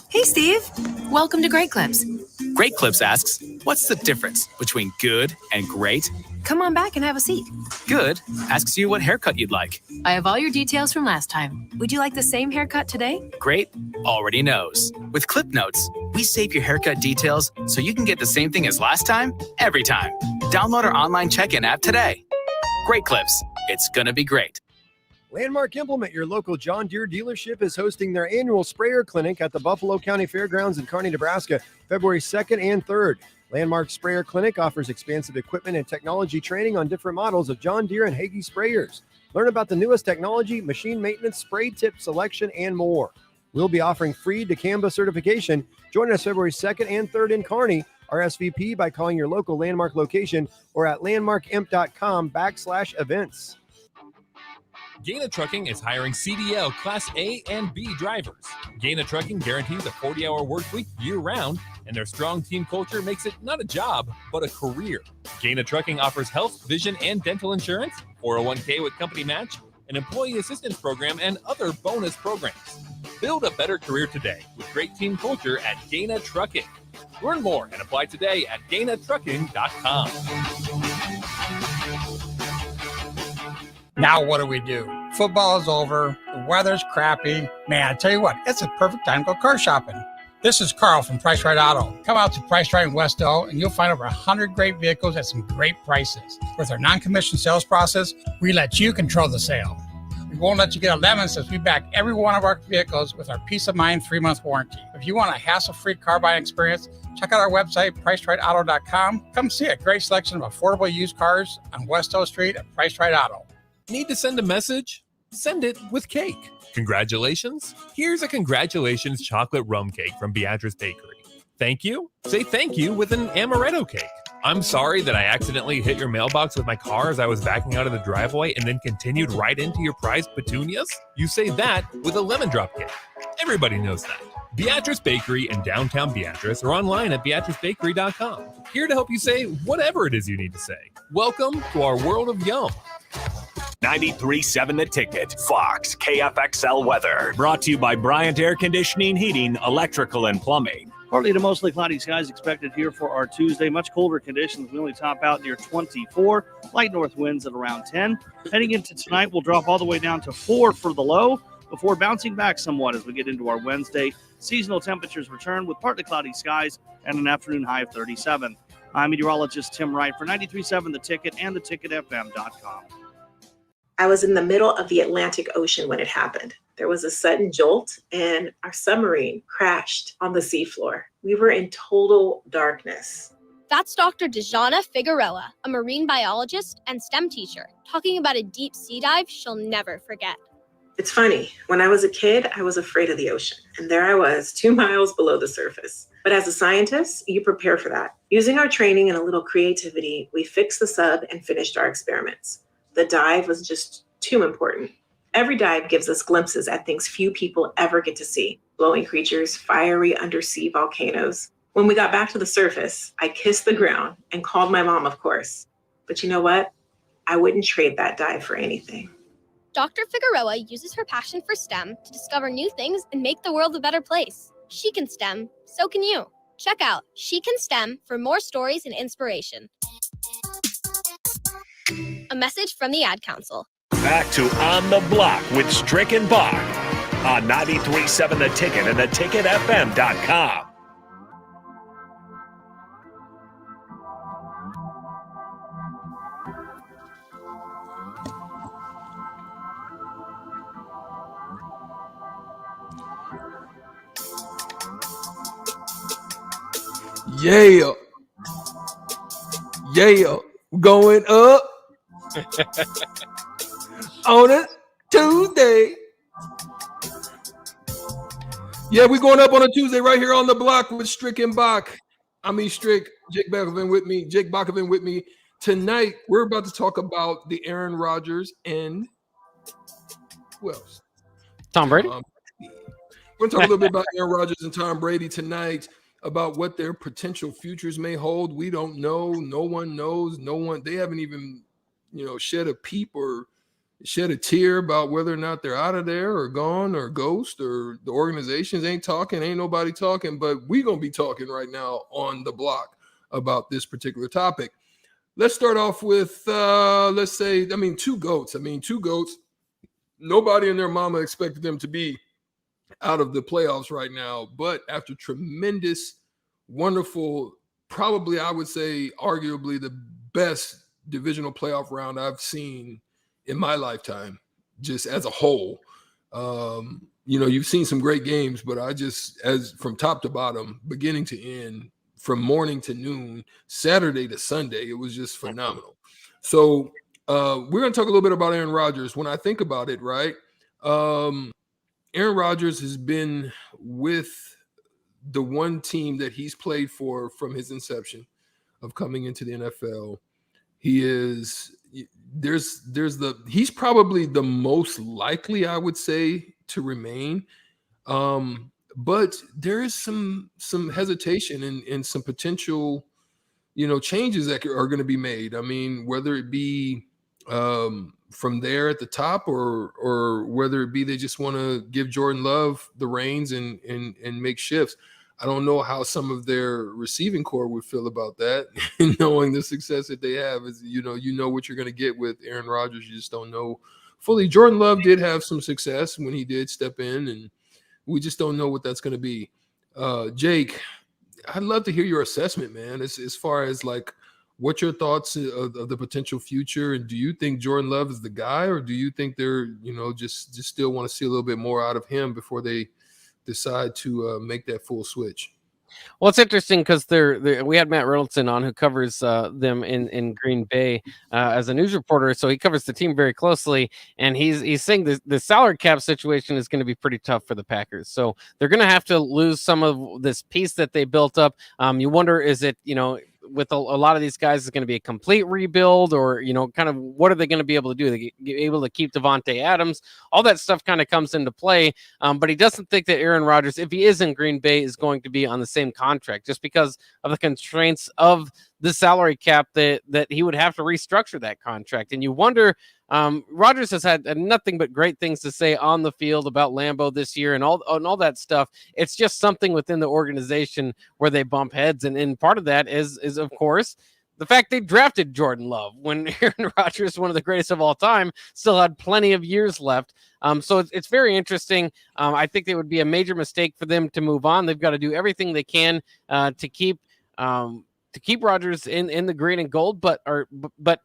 Hey, Steve. Welcome to Great Clips. Great Clips asks, what's the difference between good and great? Come on back and have a seat. Good asks you what haircut you'd like. I have all your details from last time. Would you like the same haircut today? Great already knows. With Clip Notes, we save your haircut details so you can get the same thing as last time, every time. Download our online check-in app today. Great Clips. It's gonna be great. Landmark Implement, your local John Deere dealership, is hosting their annual sprayer clinic at the Buffalo County Fairgrounds in Kearney, Nebraska, February 2nd and 3rd. Landmark Sprayer Clinic offers expansive equipment and technology training on different models of John Deere and Hagie sprayers. Learn about the newest technology, machine maintenance, spray tip selection, and more. We'll be offering free dicamba certification. Join us February 2nd and 3rd in Kearney. RSVP by calling your local Landmark location or at landmarkimp.com/events. Gaina Trucking is hiring CDL Class A and B drivers. Gaina Trucking guarantees a 40-hour work week year-round, and their strong team culture makes it not a job, but a career. Gaina Trucking offers health, vision, and dental insurance, 401k with company match, an employee assistance program, and other bonus programs. Build a better career today with great team culture at Gaina Trucking. Learn more and apply today at GainaTrucking.com. Now what do? Football is over. The weather's crappy. Man, I tell you what, it's a perfect time to go car shopping. This is Carl from Price Right Auto. Come out to Price Right in Westell and you'll find over 100 great vehicles at some great prices. With our non-commissioned sales process, we let you control the sale. We won't let you get a lemon since we back every one of our vehicles with our peace of mind 3-month warranty. If you want a hassle-free car buying experience, check out our website, PriceRightAuto.com. Come see a great selection of affordable used cars on Westell Street at Price Right Auto. Need to send a message? Send it with cake. Congratulations? Here's a congratulations chocolate rum cake from Beatrice Bakery. Thank you? Say thank you with an amaretto cake. I'm sorry that I accidentally hit your mailbox with my car as I was backing out of the driveway and then continued right into your prized petunias. You say that with a lemon drop cake. Everybody knows that. Beatrice Bakery in downtown Beatrice or online at BeatriceBakery.com. Here to help you say whatever it is you need to say. Welcome to our world of yum. 93.7 The Ticket, Fox, KFXL weather. Brought to you by Bryant Air Conditioning, Heating, Electrical, and Plumbing. Partly to mostly cloudy skies expected here for our Tuesday. Much colder conditions. We only top out near 24. Light north winds at around 10. Heading into tonight, we'll drop all the way down to 4 for the low before bouncing back somewhat as we get into our Wednesday. Seasonal temperatures return with partly cloudy skies and an afternoon high of 37. I'm meteorologist Tim Wright for 93.7 The Ticket and theticketfm.com. I was in the middle of the Atlantic Ocean when it happened. There was a sudden jolt and our submarine crashed on the seafloor. We were in total darkness. That's Dr. Dejana Figueroa, a marine biologist and STEM teacher, talking about a deep sea dive she'll never forget. It's funny, when I was a kid, I was afraid of the ocean. And there I was, 2 miles below the surface. But as a scientist, you prepare for that. Using our training and a little creativity, we fixed the sub and finished our experiments. The dive was just too important. Every dive gives us glimpses at things few people ever get to see. Glowing creatures, fiery undersea volcanoes. When we got back to the surface, I kissed the ground and called my mom, of course. But you know what? I wouldn't trade that dive for anything. Dr. Figueroa uses her passion for STEM to discover new things and make the world a better place. She can STEM, so can you. Check out She Can STEM for more stories and inspiration. A message from the Ad Council. Back to On the Block with Strick and Bach on 93.7 The Ticket and theticketfm.com. Yeah. Yeah. Going up on a Tuesday. Yeah, we're going up on a Tuesday right here on the block with Strick and Bach. I mean Strick, Jake Bakovin with me, Jake Bakovin with me. Tonight, we're about to talk about the Aaron Rodgers and who else? Tom Brady. We're going to talk a little bit about Aaron Rodgers and Tom Brady tonight, about what their potential futures may hold. We don't know. No one knows. They haven't even, shed a peep or shed a tear about whether or not they're out of there or gone or ghost or the organizations ain't talking. Ain't nobody talking, but we're going to be talking right now on the block about this particular topic. Let's start off with, two goats. Nobody and their mama expected them to be out of the playoffs right now, but after tremendous, wonderful, probably I would say arguably the best divisional playoff round I've seen in my lifetime, just as a whole. You've seen some great games, but as from top to bottom, beginning to end, from morning to noon, Saturday to Sunday, it was just phenomenal. So we're going to talk a little bit about Aaron Rodgers. When I think about it, right, Aaron Rodgers has been with the one team that he's played for from his inception of coming into the NFL, he's probably the most likely, I would say, to remain. But there is some hesitation and some potential, changes that are going to be made. I mean, whether it be from there at the top or whether it be they just want to give Jordan Love the reins and make shifts. I don't know how some of their receiving core would feel about that, knowing the success that they have. Is you know what you're going to get with Aaron Rodgers. You just don't know fully. Jordan Love did have some success when he did step in, and we just don't know what that's going to be. Jake, I'd love to hear your assessment, man, as far as like what your thoughts of the potential future, and do you think Jordan Love is the guy, or do you think they're just still want to see a little bit more out of him before they decide to make that full switch? Well, it's interesting because we had Matt Riddleton on, who covers them in Green Bay as a news reporter, so he covers the team very closely, and he's saying the salary cap situation is going to be pretty tough for the Packers. So they're going to have to lose some of this piece that they built up. You wonder, is it with a lot of these guys, is going to be a complete rebuild, or kind of what are they going to be able to do? They able to keep Devontae Adams? All that stuff kind of comes into play. But he doesn't think that Aaron Rodgers, if he is in Green Bay, is going to be on the same contract, just because of the constraints of the salary cap that he would have to restructure that contract. And you wonder, Rodgers has had nothing but great things to say on the field about Lambeau this year and all that stuff. It's just something within the organization where they bump heads. And part of that is of course, the fact they drafted Jordan Love when Aaron Rodgers, one of the greatest of all time, still had plenty of years left. So it's very interesting. I think it would be a major mistake for them to move on. They've got to do everything they can to keep Rodgers in the green and gold, but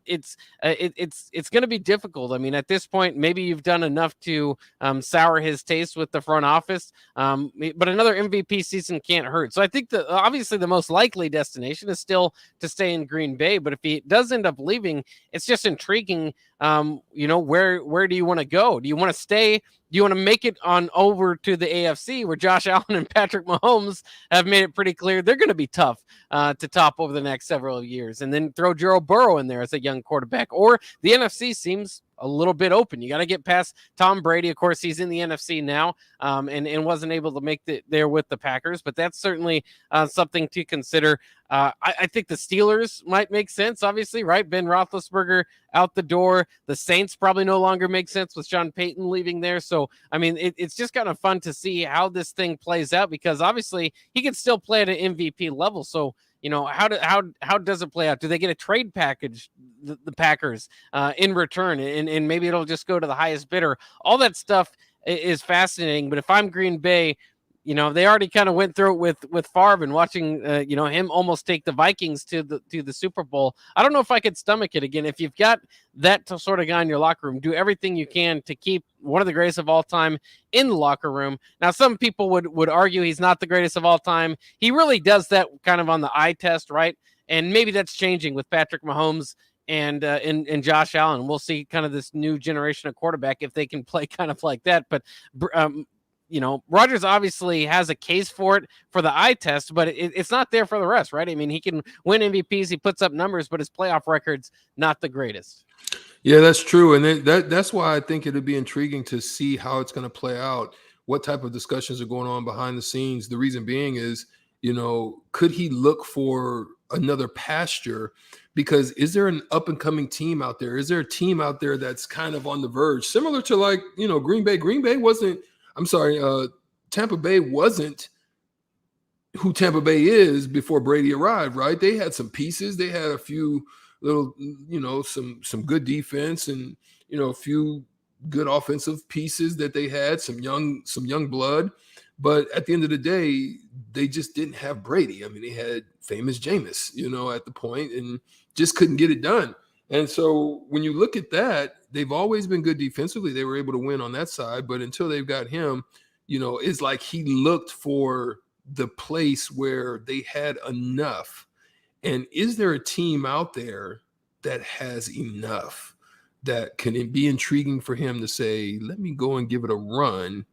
it's going to be difficult. I mean, at this point, maybe you've done enough to sour his taste with the front office, but another MVP season can't hurt. So I think that obviously the most likely destination is still to stay in Green Bay, but if he does end up leaving, it's just intriguing. Where do you want to go? Do you want to stay? Do you want to make it on over to the AFC, where Josh Allen and Patrick Mahomes have made it pretty clear they're going to be tough to top over the next several years, and then throw Joe Burrow in there as a young quarterback? Or the NFC seems a little bit open. You got to get past Tom Brady. Of course, he's in the NFC now, and wasn't able to make it there with the Packers, but that's certainly something to consider. I think the Steelers might make sense, obviously, right? Ben Roethlisberger out the door. The Saints probably no longer make sense with Sean Payton leaving there. So, I mean, it's just kind of fun to see how this thing plays out, because obviously he can still play at an MVP level. So, how does it play out? Do they get a trade package, the Packers, in return, and maybe it'll just go to the highest bidder? All that stuff is fascinating. But if I'm Green Bay, they already kind of went through it with Favre, and watching him almost take the Vikings to the Super Bowl. I don't know if I could stomach it again. If you've got that sort of guy in your locker room, do everything you can to keep one of the greatest of all time in the locker room. Now, some people would argue he's not the greatest of all time. He really does that kind of on the eye test, right? And maybe that's changing with Patrick Mahomes and Josh Allen. We'll see kind of this new generation of quarterback if they can play kind of like that. But Rodgers obviously has a case for it for the eye test, but it's not there for the rest, right? I mean, he can win MVPs, he puts up numbers, but his playoff record's not the greatest. Yeah, that's true. And that's why I think it'd be intriguing to see how it's going to play out, what type of discussions are going on behind the scenes. The reason being is, could he look for another pasture? Because is there an up and coming team out there? Is there a team out there that's kind of on the verge, similar to like, Green Bay? Green Bay wasn't, Tampa Bay wasn't who Tampa Bay is before Brady arrived, right? They had some pieces. They had a few little, some good defense, and, a few good offensive pieces that they had, some young blood. But at the end of the day, they just didn't have Brady. I mean, they had famous Jameis, at the point, and just couldn't get it done. And so when you look at that, they've always been good defensively. They were able to win on that side. But until they've got him, it's like he looked for the place where they had enough. And is there a team out there that has enough that can be intriguing for him to say, let me go and give it a run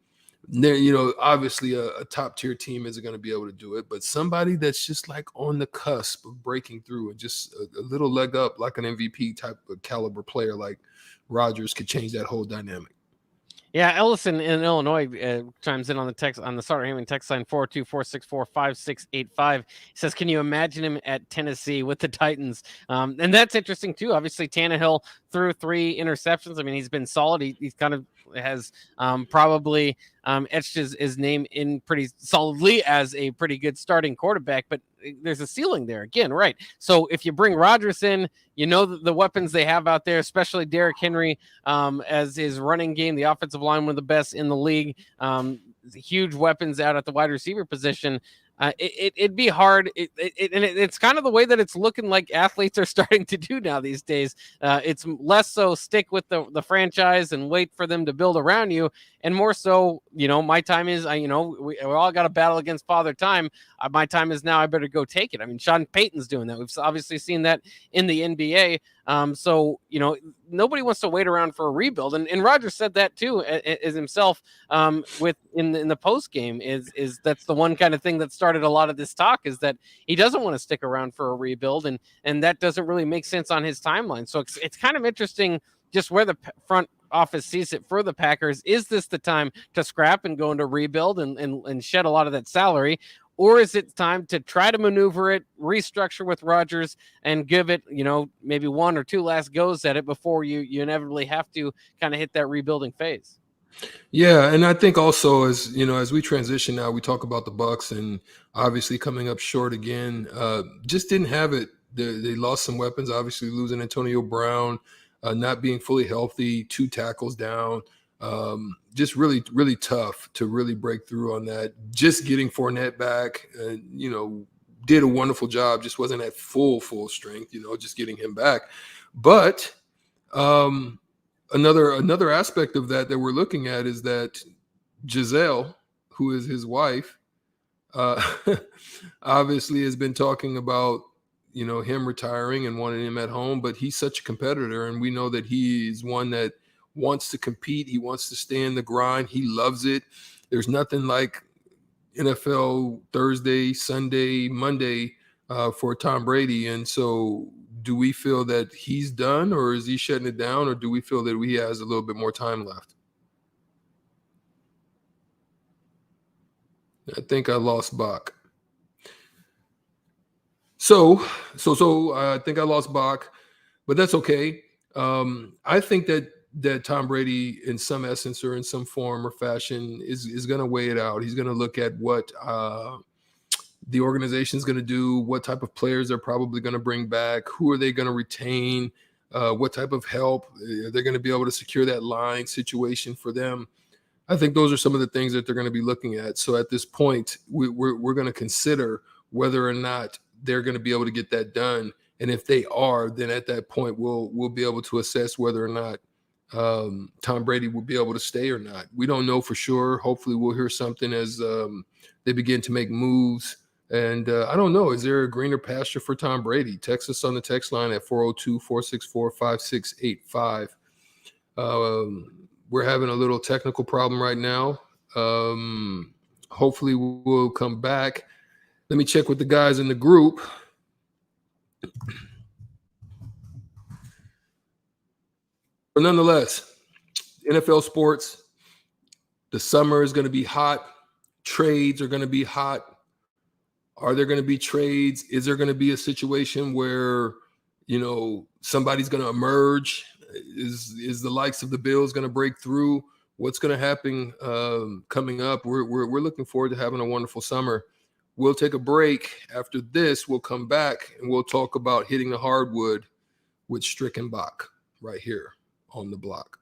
There, obviously a top tier team isn't going to be able to do it, but somebody that's just like on the cusp of breaking through and just a little leg up, like an MVP type of caliber player like Rodgers, could change that whole dynamic. Yeah, Ellison in Illinois chimes in on the Starter Heyman text line 424645685. He says, "Can you imagine him at Tennessee with the Titans?" And that's interesting too. Obviously, Tannehill threw 3 interceptions. I mean, he's been solid. He's kind of has probably etched his name in pretty solidly as a pretty good starting quarterback, but there's a ceiling there again, right? So if you bring Rodgers in, the weapons they have out there, especially Derrick Henry as his running game, the offensive line, one of the best in the league, huge weapons out at the wide receiver position. It'd be hard. It's kind of the way that it's looking like athletes are starting to do now these days. It's less so stick with the franchise and wait for them to build around you, and more so, my time is, we all got to battle against Father Time. My time is now. I better go take it. I mean, Sean Payton's doing that. We've obviously seen that in the NBA. So nobody wants to wait around for a rebuild, and Rodgers said that too, as himself, with in the post game is that's the one kind of thing that started a lot of this talk, is that he doesn't want to stick around for a rebuild, and that doesn't really make sense on his timeline. So it's kind of interesting just where the front office sees it for the Packers. Is this the time to scrap and go into rebuild and shed a lot of that salary? Or is it time to try to maneuver it, restructure with Rodgers, and give it, maybe 1 or 2 last goes at it before you inevitably have to kind of hit that rebuilding phase? Yeah, and I think also as we transition now, we talk about the Bucs and obviously coming up short again. Just didn't have it. They lost some weapons. Obviously losing Antonio Brown, not being fully healthy, 2 tackles down. Just really, really tough to really break through on that. Just getting Fournette back, did a wonderful job. Just wasn't at full strength, just getting him back. But another aspect of that we're looking at is that Giselle, who is his wife, obviously has been talking about him retiring and wanting him at home. But he's such a competitor, and we know that he is one that wants to compete. He wants to stay in the grind. He loves it. There's nothing like NFL Thursday, Sunday, Monday for Tom Brady. And so do we feel that he's done, or is he shutting it down, or do we feel that he has a little bit more time left? I think I lost Bach. So I think I lost Bach, but that's okay. I think that Tom Brady, in some essence or in some form or fashion, is going to weigh it out. He's going to look at what the organization is going to do, what type of players they're probably going to bring back, who are they going to retain, what type of help they're going to be able to secure that line situation for them. I think those are some of the things that they're going to be looking at. So at this point, we're going to consider whether or not they're going to be able to get that done. And if they are, then at that point, we'll be able to assess whether or not Tom Brady will be able to stay or not. We don't know for sure. Hopefully we'll hear something as they begin to make moves. And I don't know, is there a greener pasture for Tom Brady? Text us on the text line at 402-464-5685. We're having a little technical problem right now. Hopefully we'll come back. Let me check with the guys in the group. But nonetheless, NFL sports, the summer is going to be hot. Trades are going to be hot. Are there going to be trades? Is there going to be a situation where, somebody's going to emerge? Is the likes of the Bills going to break through? What's going to happen coming up? We're looking forward to having a wonderful summer. We'll take a break. After this, we'll come back and we'll talk about hitting the hardwood with Strick and Bach right here on the block.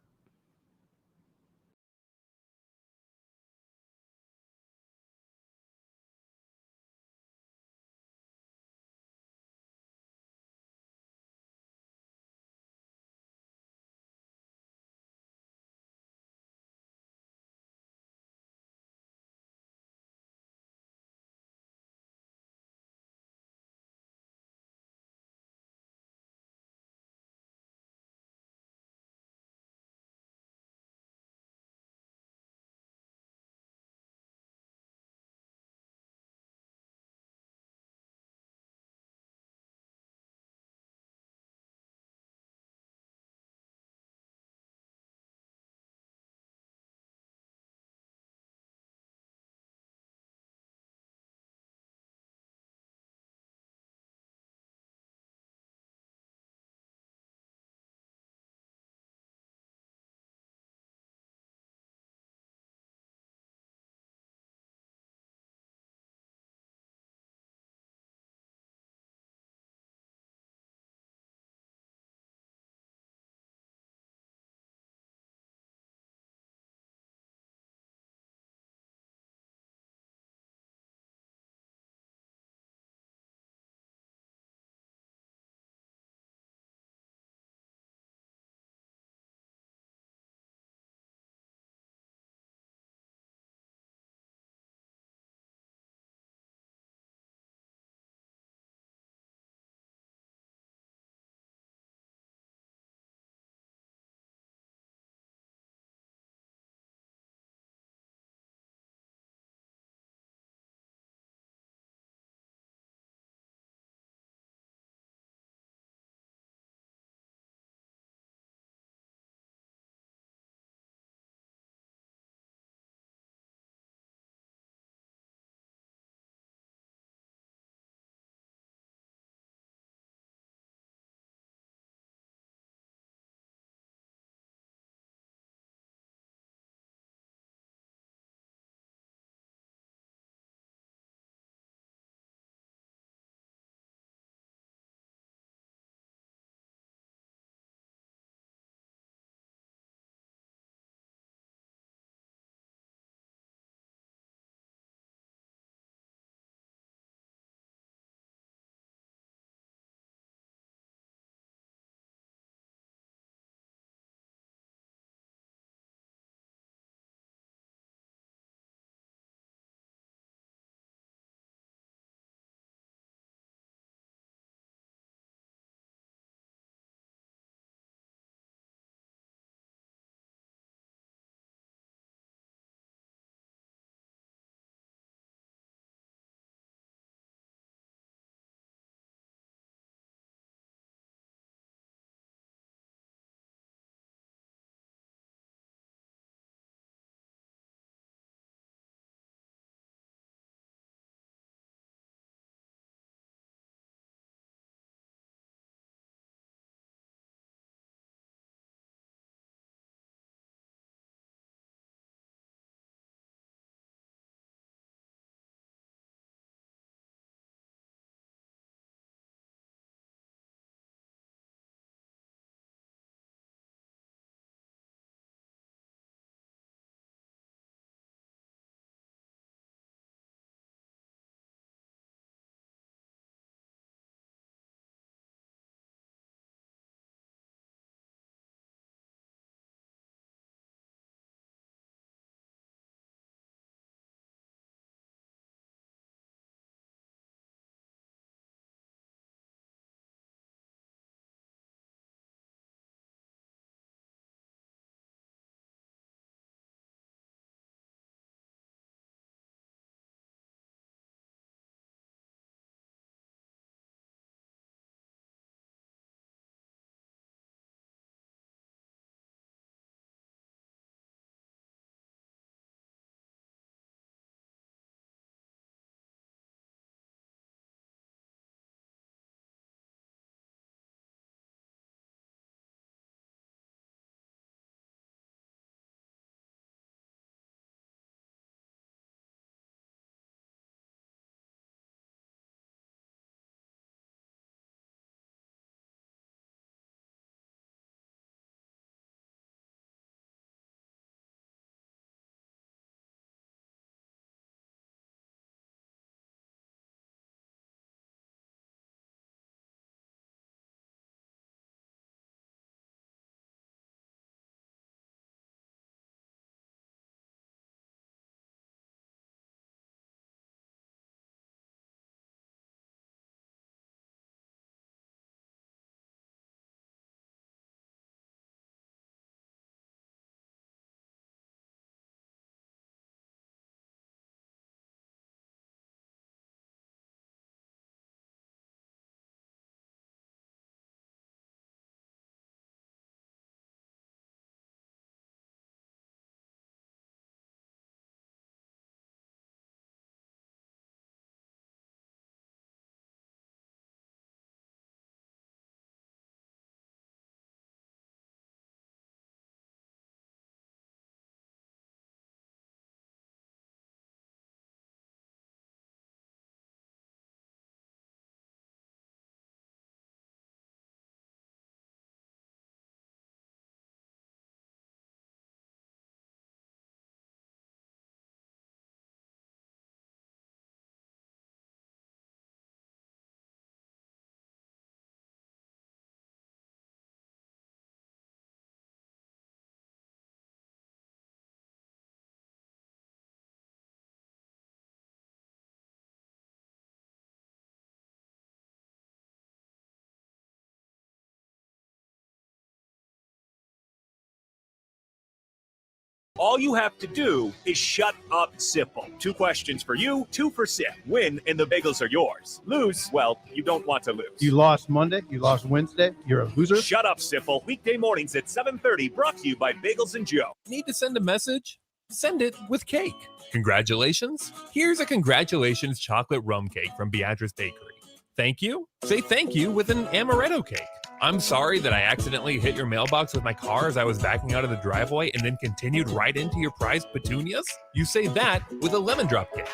All you have to do is shut up, Sipple. 2 questions for you, 2 for Sip. Win, and the bagels are yours. Lose, well, you don't want to lose. You lost Monday. You lost Wednesday. You're a loser. Shut up, Sipple. Weekday mornings at 7:30, brought to you by Bagels and Joe. Need to send a message? Send it with cake. Congratulations. Here's a congratulations chocolate rum cake from Beatrice Bakery. Thank you. Say thank you with an amaretto cake. I'm sorry that I accidentally hit your mailbox with my car as I was backing out of the driveway and then continued right into your prized petunias. You say that with a lemon drop cake.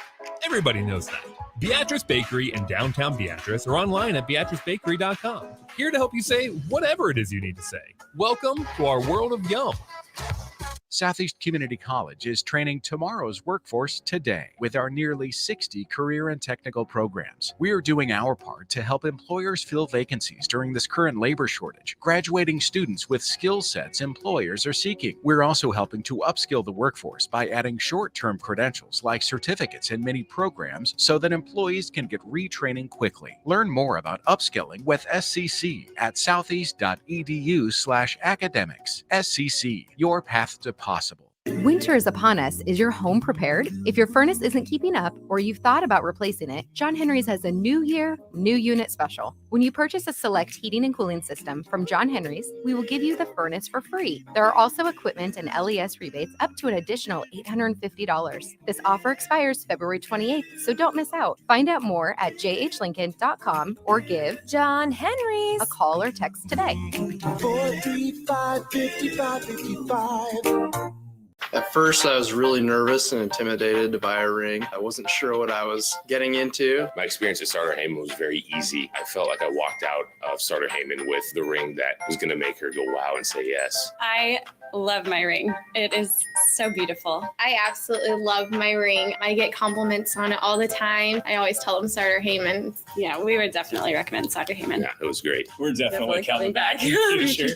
Everybody knows that. Beatrice Bakery in downtown Beatrice or online at beatricebakery.com. Here to help you say whatever it is you need to say. Welcome to our world of yum. Southeast Community College is training tomorrow's workforce today with our nearly 60 career and technical programs. We are doing our part to help employers fill vacancies during this current labor shortage, graduating students with skill sets employers are seeking. We're also helping to upskill the workforce by adding short-term credentials like certificates in many programs so that employees can get retraining quickly. Learn more about upskilling with SCC at southeast.edu/academics. SCC, your path to possible. Winter is upon us. Is your home prepared? If your furnace isn't keeping up or you've thought about replacing it, John Henry's has a new year, new unit special. When you purchase a select heating and cooling system from John Henry's, we will give you the furnace for free. There are also equipment and LES rebates up to an additional $850. This offer expires February 28th, so don't miss out. Find out more at jhlincoln.com or give John Henry's a call or text today. 435-5555. At first, I was really nervous and intimidated to buy a ring. I wasn't sure what I was getting into. My experience at Starter Heyman was very easy. I felt like I walked out of Starter Heyman with the ring that was going to make her go wow and say yes. I love my ring. It is so beautiful. I absolutely love my ring. I get compliments on it all the time. I always tell them Starter Heyman. Yeah, we would definitely recommend Starter Heyman. Yeah, it was great. We're definitely coming back. Sure.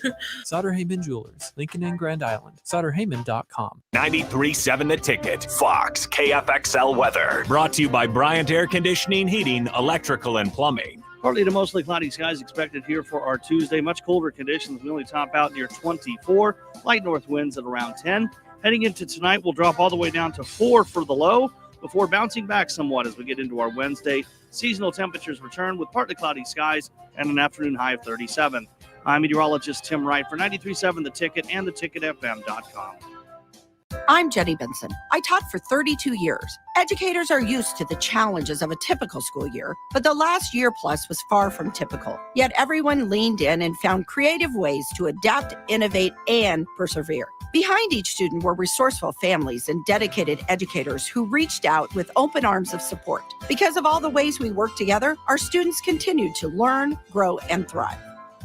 Sauter Heyman Jewelers, Lincoln and Grand Island. SauterHeyman.com. 93.7 The Ticket, Fox, KFXL weather. Brought to you by Bryant Air Conditioning, Heating, Electrical, and Plumbing. Partly to mostly cloudy skies expected here for our Tuesday. Much colder conditions. We only top out near 24. Light north winds at around 10. Heading into tonight, we'll drop all the way down to 4 for the low before bouncing back somewhat as we get into our Wednesday. Seasonal temperatures return with partly cloudy skies and an afternoon high of 37. I'm meteorologist Tim Wright for 93.7 The Ticket and theticketfm.com. I'm Jenny Benson. I taught for 32 years. Educators are used to the challenges of a typical school year, but the last year plus was far from typical. Yet everyone leaned in and found creative ways to adapt, innovate, and persevere. Behind each student were resourceful families and dedicated educators who reached out with open arms of support. Because of all the ways we work together, our students continued to learn, grow, and thrive.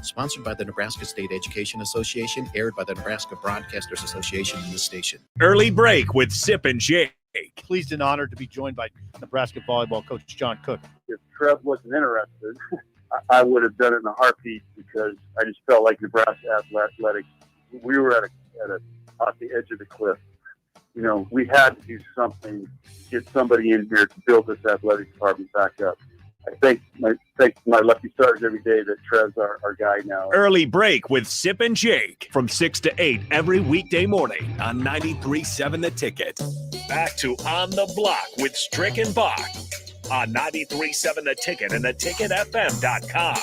Sponsored by the Nebraska State Education Association, aired by the Nebraska Broadcasters Association in this station. Early break with Sip and Jake. Pleased and honored to be joined by Nebraska volleyball coach John Cook. If Trev wasn't interested, I would have done it in a heartbeat because I just felt like Nebraska athletics, we were at the edge of the cliff. You know, we had to do something, get somebody in here to build this athletic department back up. I thank my lucky stars every day that Trev's our guy now. Early break with Sip and Jake from 6 to 8 every weekday morning on 93.7 The Ticket. Back to On the Block with Strick and Bach on 93.7 The Ticket and theticketfm.com.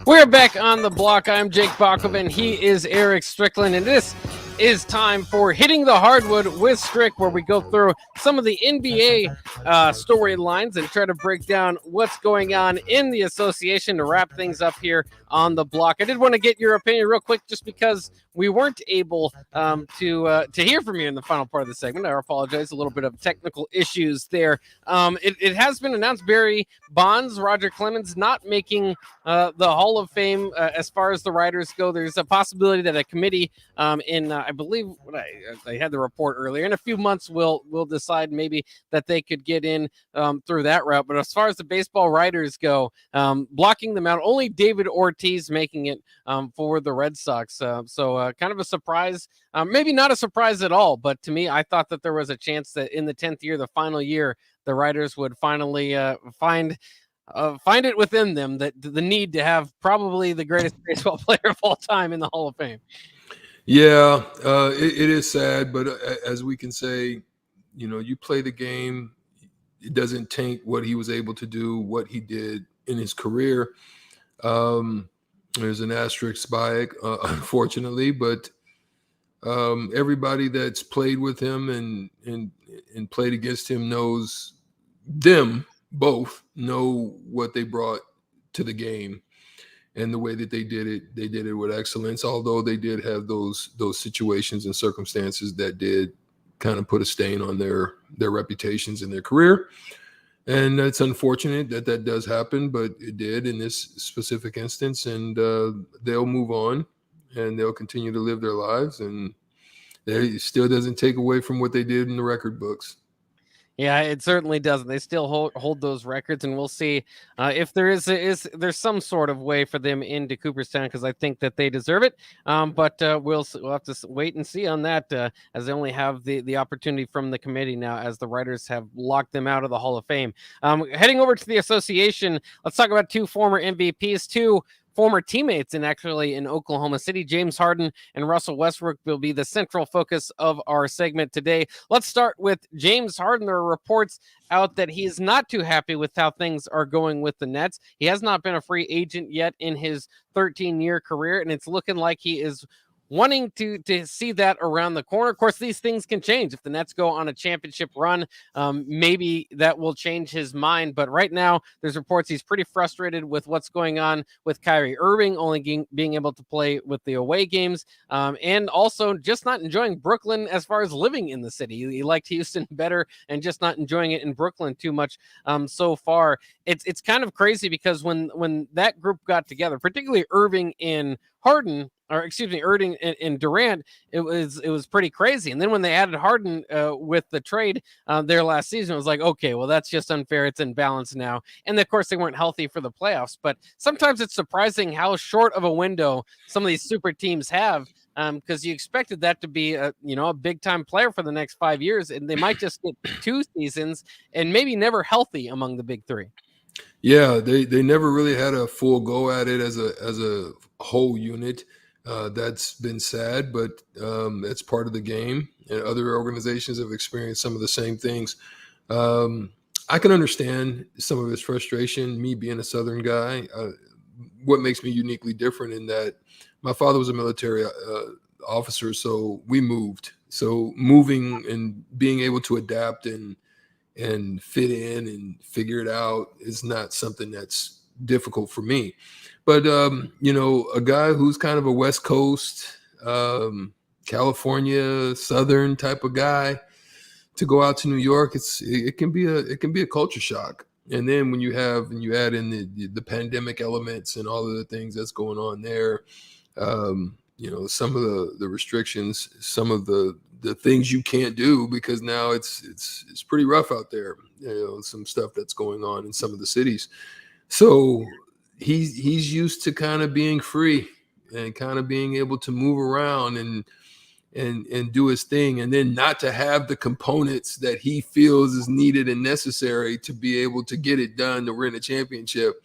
We're back on the block. I'm Jake Bakoven. He is Eric Strickland, and this is time for Hitting the Hardwood with Strick, where we go through some of the NBA storylines and try to break down what's going on in the association to wrap things up here on the block. I did want to get your opinion real quick, just because we weren't able to hear from you in the final part of the segment. I apologize, a little bit of technical issues there. It has been announced Barry Bonds, Roger Clemens not making the Hall of Fame as far as the writers go. There's a possibility that a committee I believe I had the report earlier, in a few months we'll decide maybe that they could get in through that route. But as far as the baseball writers go, blocking them out, only David Ortiz Ortiz making it for the Red Sox. So kind of a surprise, maybe not a surprise at all, but to me, I thought that there was a chance that in the 10th year, the final year, the writers would finally find it within them that the need to have probably the greatest baseball player of all time in the Hall of Fame. Yeah, it is sad, but as we can say, you play the game, it doesn't taint what he was able to do, what he did in his career. There's an asterisk by it, unfortunately, but everybody that's played with him and played against him knows them both know what they brought to the game. And the way that they did it with excellence, although they did have those situations and circumstances that did kind of put a stain on their reputations in their career. And it's unfortunate that does happen, but it did in this specific instance. And they'll move on and they'll continue to live their lives. And it still doesn't take away from what they did in the record books. Yeah, it certainly doesn't. They still hold those records, and we'll see if there's some sort of way for them into Cooperstown, because I think that they deserve it. But we'll have to wait and see on that, as they only have the opportunity from the committee now, as the writers have locked them out of the Hall of Fame. Heading over to the association, let's talk about two former MVPs, two former teammates in Oklahoma City. James Harden and Russell Westbrook will be the central focus of our segment today. Let's start with James Harden. There are reports out that he is not too happy with how things are going with the Nets. He has not been a free agent yet in his 13-year career, and it's looking like he is wanting to see that around the corner. Of course, these things can change. If the Nets go on a championship run, maybe that will change his mind. But right now, there's reports he's pretty frustrated with what's going on with Kyrie Irving only being able to play with the away games, and also just not enjoying Brooklyn as far as living in the city. He liked Houston better and just not enjoying it in Brooklyn too much so far. It's kind of crazy because when that group got together, particularly Irving and Harden, Irving and Durant, it was pretty crazy. And then when they added Harden with the trade there last season, it was like, okay, well, that's just unfair. It's in balance now. And of course, they weren't healthy for the playoffs. But sometimes it's surprising how short of a window some of these super teams have, because you expected that to be a big time player for the next 5 years, and they might just get 2 seasons and maybe never healthy among the big three. Yeah, they never really had a full go at it as a whole unit. That's been sad, but it's part of the game. And other organizations have experienced some of the same things. I can understand some of his frustration, me being a Southern guy. What makes me uniquely different in that my father was a military officer, so we moved. So moving and being able to adapt and fit in and figure it out is not something that's difficult for me. But, a guy who's kind of a West Coast, California, Southern type of guy, to go out to New York, it can be a culture shock. And then when you add in the pandemic elements and all of the things that's going on there, some of the restrictions, some of the things you can't do, because now it's pretty rough out there. Some stuff that's going on in some of the cities. So he's used to kind of being free and kind of being able to move around and do his thing, and then not to have the components that he feels is needed and necessary to be able to get it done to win a championship.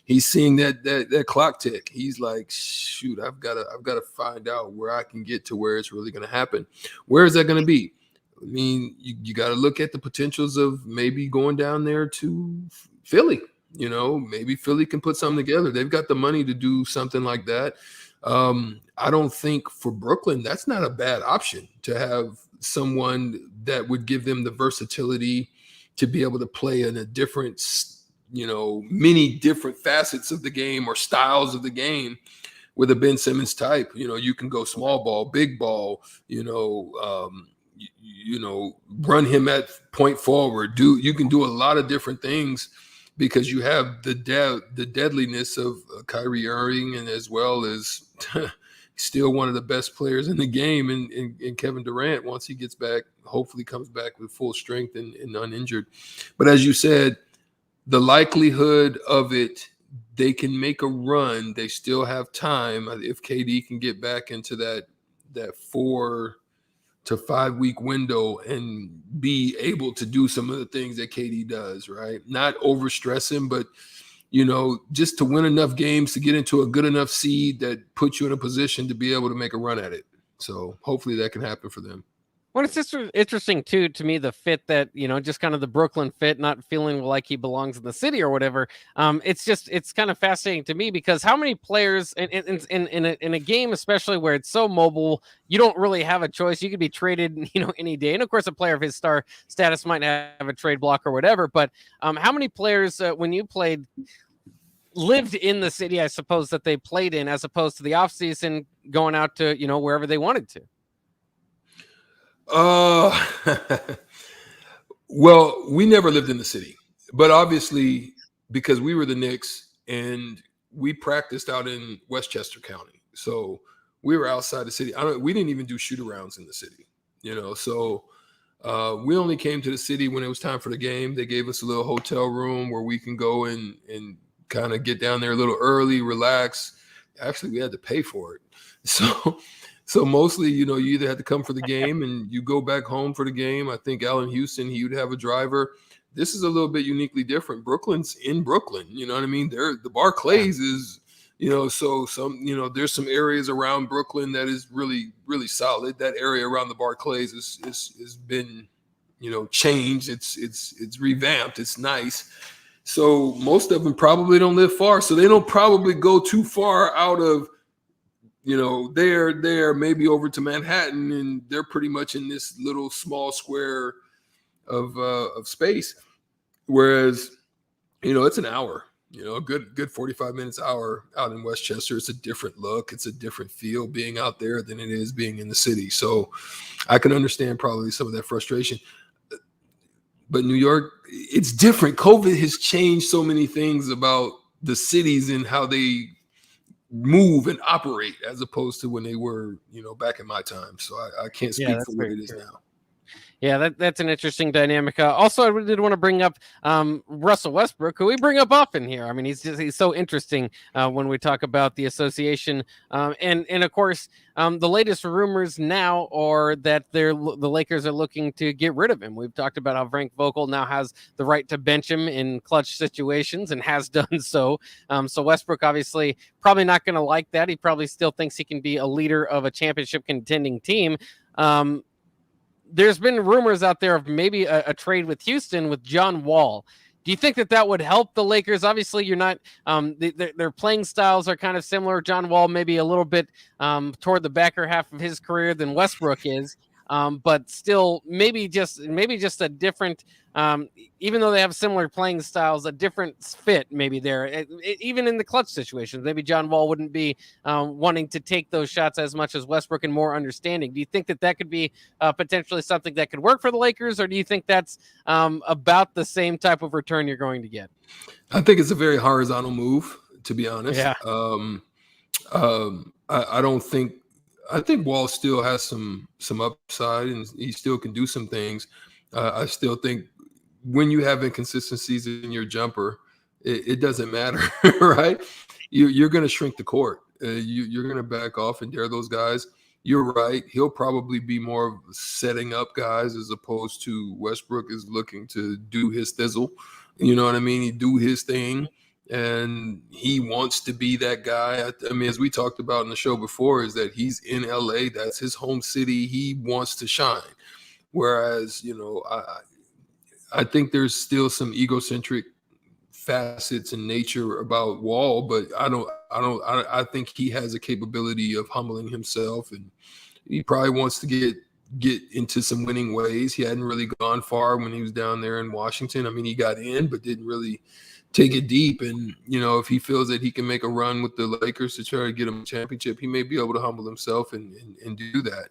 He's seeing that clock tick. He's like, shoot, I've got to find out where I can get to where it's really going to happen. Where is that going to be? I mean, you got to look at the potentials of maybe going down there to Philly. Maybe Philly can put something together. They've got the money to do something like that. I don't think for Brooklyn, that's not a bad option to have someone that would give them the versatility to be able to play in a different, many different facets of the game or styles of the game with a Ben Simmons type. You can go small ball, big ball, run him at point forward. You can do a lot of different things, because you have the deadliness of Kyrie Irving, and as well as still one of the best players in the game in Kevin Durant, once he gets back, hopefully comes back with full strength and uninjured. But as you said, the likelihood of it they can make a run. They still have time if KD can get back into that 4 to 5 week window and be able to do some of the things that KD does, right? Not overstress him, but just to win enough games to get into a good enough seed that puts you in a position to be able to make a run at it. So hopefully that can happen for them. Well, it's just interesting too to me, the fit that just kind of the Brooklyn fit, not feeling like he belongs in the city or whatever. It's kind of fascinating to me because how many players in a game, especially where it's so mobile, you don't really have a choice. You could be traded, any day. And of course, a player of his star status might have a trade block or whatever. But how many players when you played lived in the city, I suppose, that they played in, as opposed to the offseason going out to wherever they wanted to? Well, we never lived in the city, but obviously because we were the Knicks and we practiced out in Westchester County, so we were outside the city. We didn't even do shoot-arounds in the city, so we only came to the city when it was time for the game. They gave us a little hotel room where we can go and kind of get down there a little early, relax. Actually, we had to pay for it. So mostly, you either had to come for the game and you go back home for the game. I think Allen Houston, he would have a driver. This is a little bit uniquely different. Brooklyn's in Brooklyn. You know what I mean? The Barclays is, so some, there's some areas around Brooklyn that is really, really solid. That area around the Barclays is been, changed. It's revamped. It's nice. So most of them probably don't live far. So they don't probably go too far out of, they're maybe over to Manhattan, and they're pretty much in this little small square of space. Whereas, it's an hour, a good 45 minutes, hour out in Westchester. It's a different look. It's a different feel being out there than it is being in the city. So I can understand probably some of that frustration. But New York, it's different. COVID has changed so many things about the cities and how they move and operate as opposed to when they were, back in my time. So I can't speak for what it is now. Yeah, that's an interesting dynamic. Also, I did want to bring up Russell Westbrook, who we bring up often here. I mean, he's so interesting when we talk about the association. And of course, the latest rumors now are that the Lakers are looking to get rid of him. We've talked about how Frank Vogel now has the right to bench him in clutch situations and has done so. So Westbrook obviously probably not going to like that. He probably still thinks he can be a leader of a championship contending team. There's been rumors out there of maybe a trade with Houston with John Wall. Do you think that would help the Lakers? Obviously, you're not. Their playing styles are kind of similar. John Wall maybe a little bit toward the backer half of his career than Westbrook is, but still maybe just a different. Even though they have similar playing styles, a different fit maybe there. Even in the clutch situations, maybe John Wall wouldn't be wanting to take those shots as much as Westbrook and more understanding. Do you think that could be potentially something that could work for the Lakers, or do you think that's about the same type of return you're going to get? I think it's a very horizontal move, to be honest. Yeah. I don't think. I think Wall still has some upside, and he still can do some things. I still think when you have inconsistencies in your jumper, it doesn't matter, right? You're going to shrink the court. You're going to back off and dare those guys. You're right. He'll probably be more of setting up guys as opposed to Westbrook is looking to do his thizzle. You know what I mean? He do his thing, and he wants to be that guy. I mean, as we talked about in the show before, is that he's in LA. That's his home city. He wants to shine. Whereas, I think there's still some egocentric facets in nature about Wall, but I think he has a capability of humbling himself, and he probably wants to get into some winning ways. He hadn't really gone far when he was down there in Washington. I mean, he got in, but didn't really take it deep. And, if he feels that he can make a run with the Lakers to try to get him a championship, he may be able to humble himself and do that.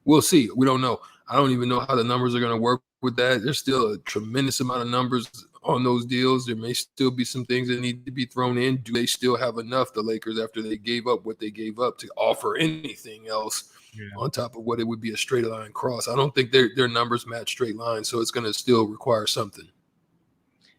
We'll see. We don't know. I don't even know how the numbers are going to work with that. There's still a tremendous amount of numbers on those deals. There may still be some things that need to be thrown in. Do they still have enough, the Lakers, after they gave up what they gave up, to offer anything else on top of what it would be a straight line cross? I don't think their numbers match straight lines, so it's going to still require something.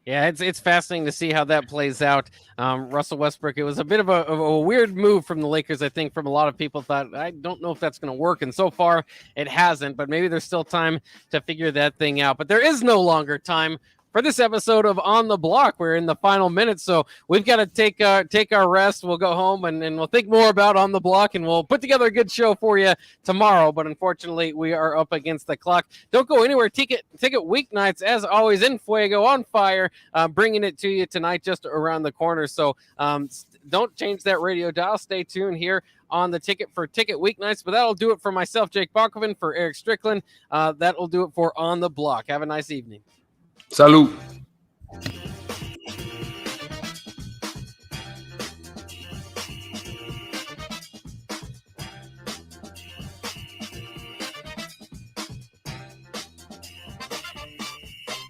Yeah, it's fascinating to see how that plays out. Russell Westbrook, it was a bit of a weird move from the Lakers, I think, from a lot of people thought, I don't know if that's going to work. And so far it hasn't, but maybe there's still time to figure that thing out. But there is no longer time for this episode of On the Block. We're in the final minutes, so we've got to take our rest. We'll go home and we'll think more about On the Block, and we'll put together a good show for you tomorrow. But unfortunately, we are up against the clock. Don't go anywhere. Ticket weeknights, as always, in Fuego, on fire, bringing it to you tonight just around the corner. So don't change that radio dial. Stay tuned here on the Ticket for Ticket weeknights. But that'll do it for myself, Jake Bakoven, for Eric Strickland. That'll do it for On the Block. Have a nice evening. Salud.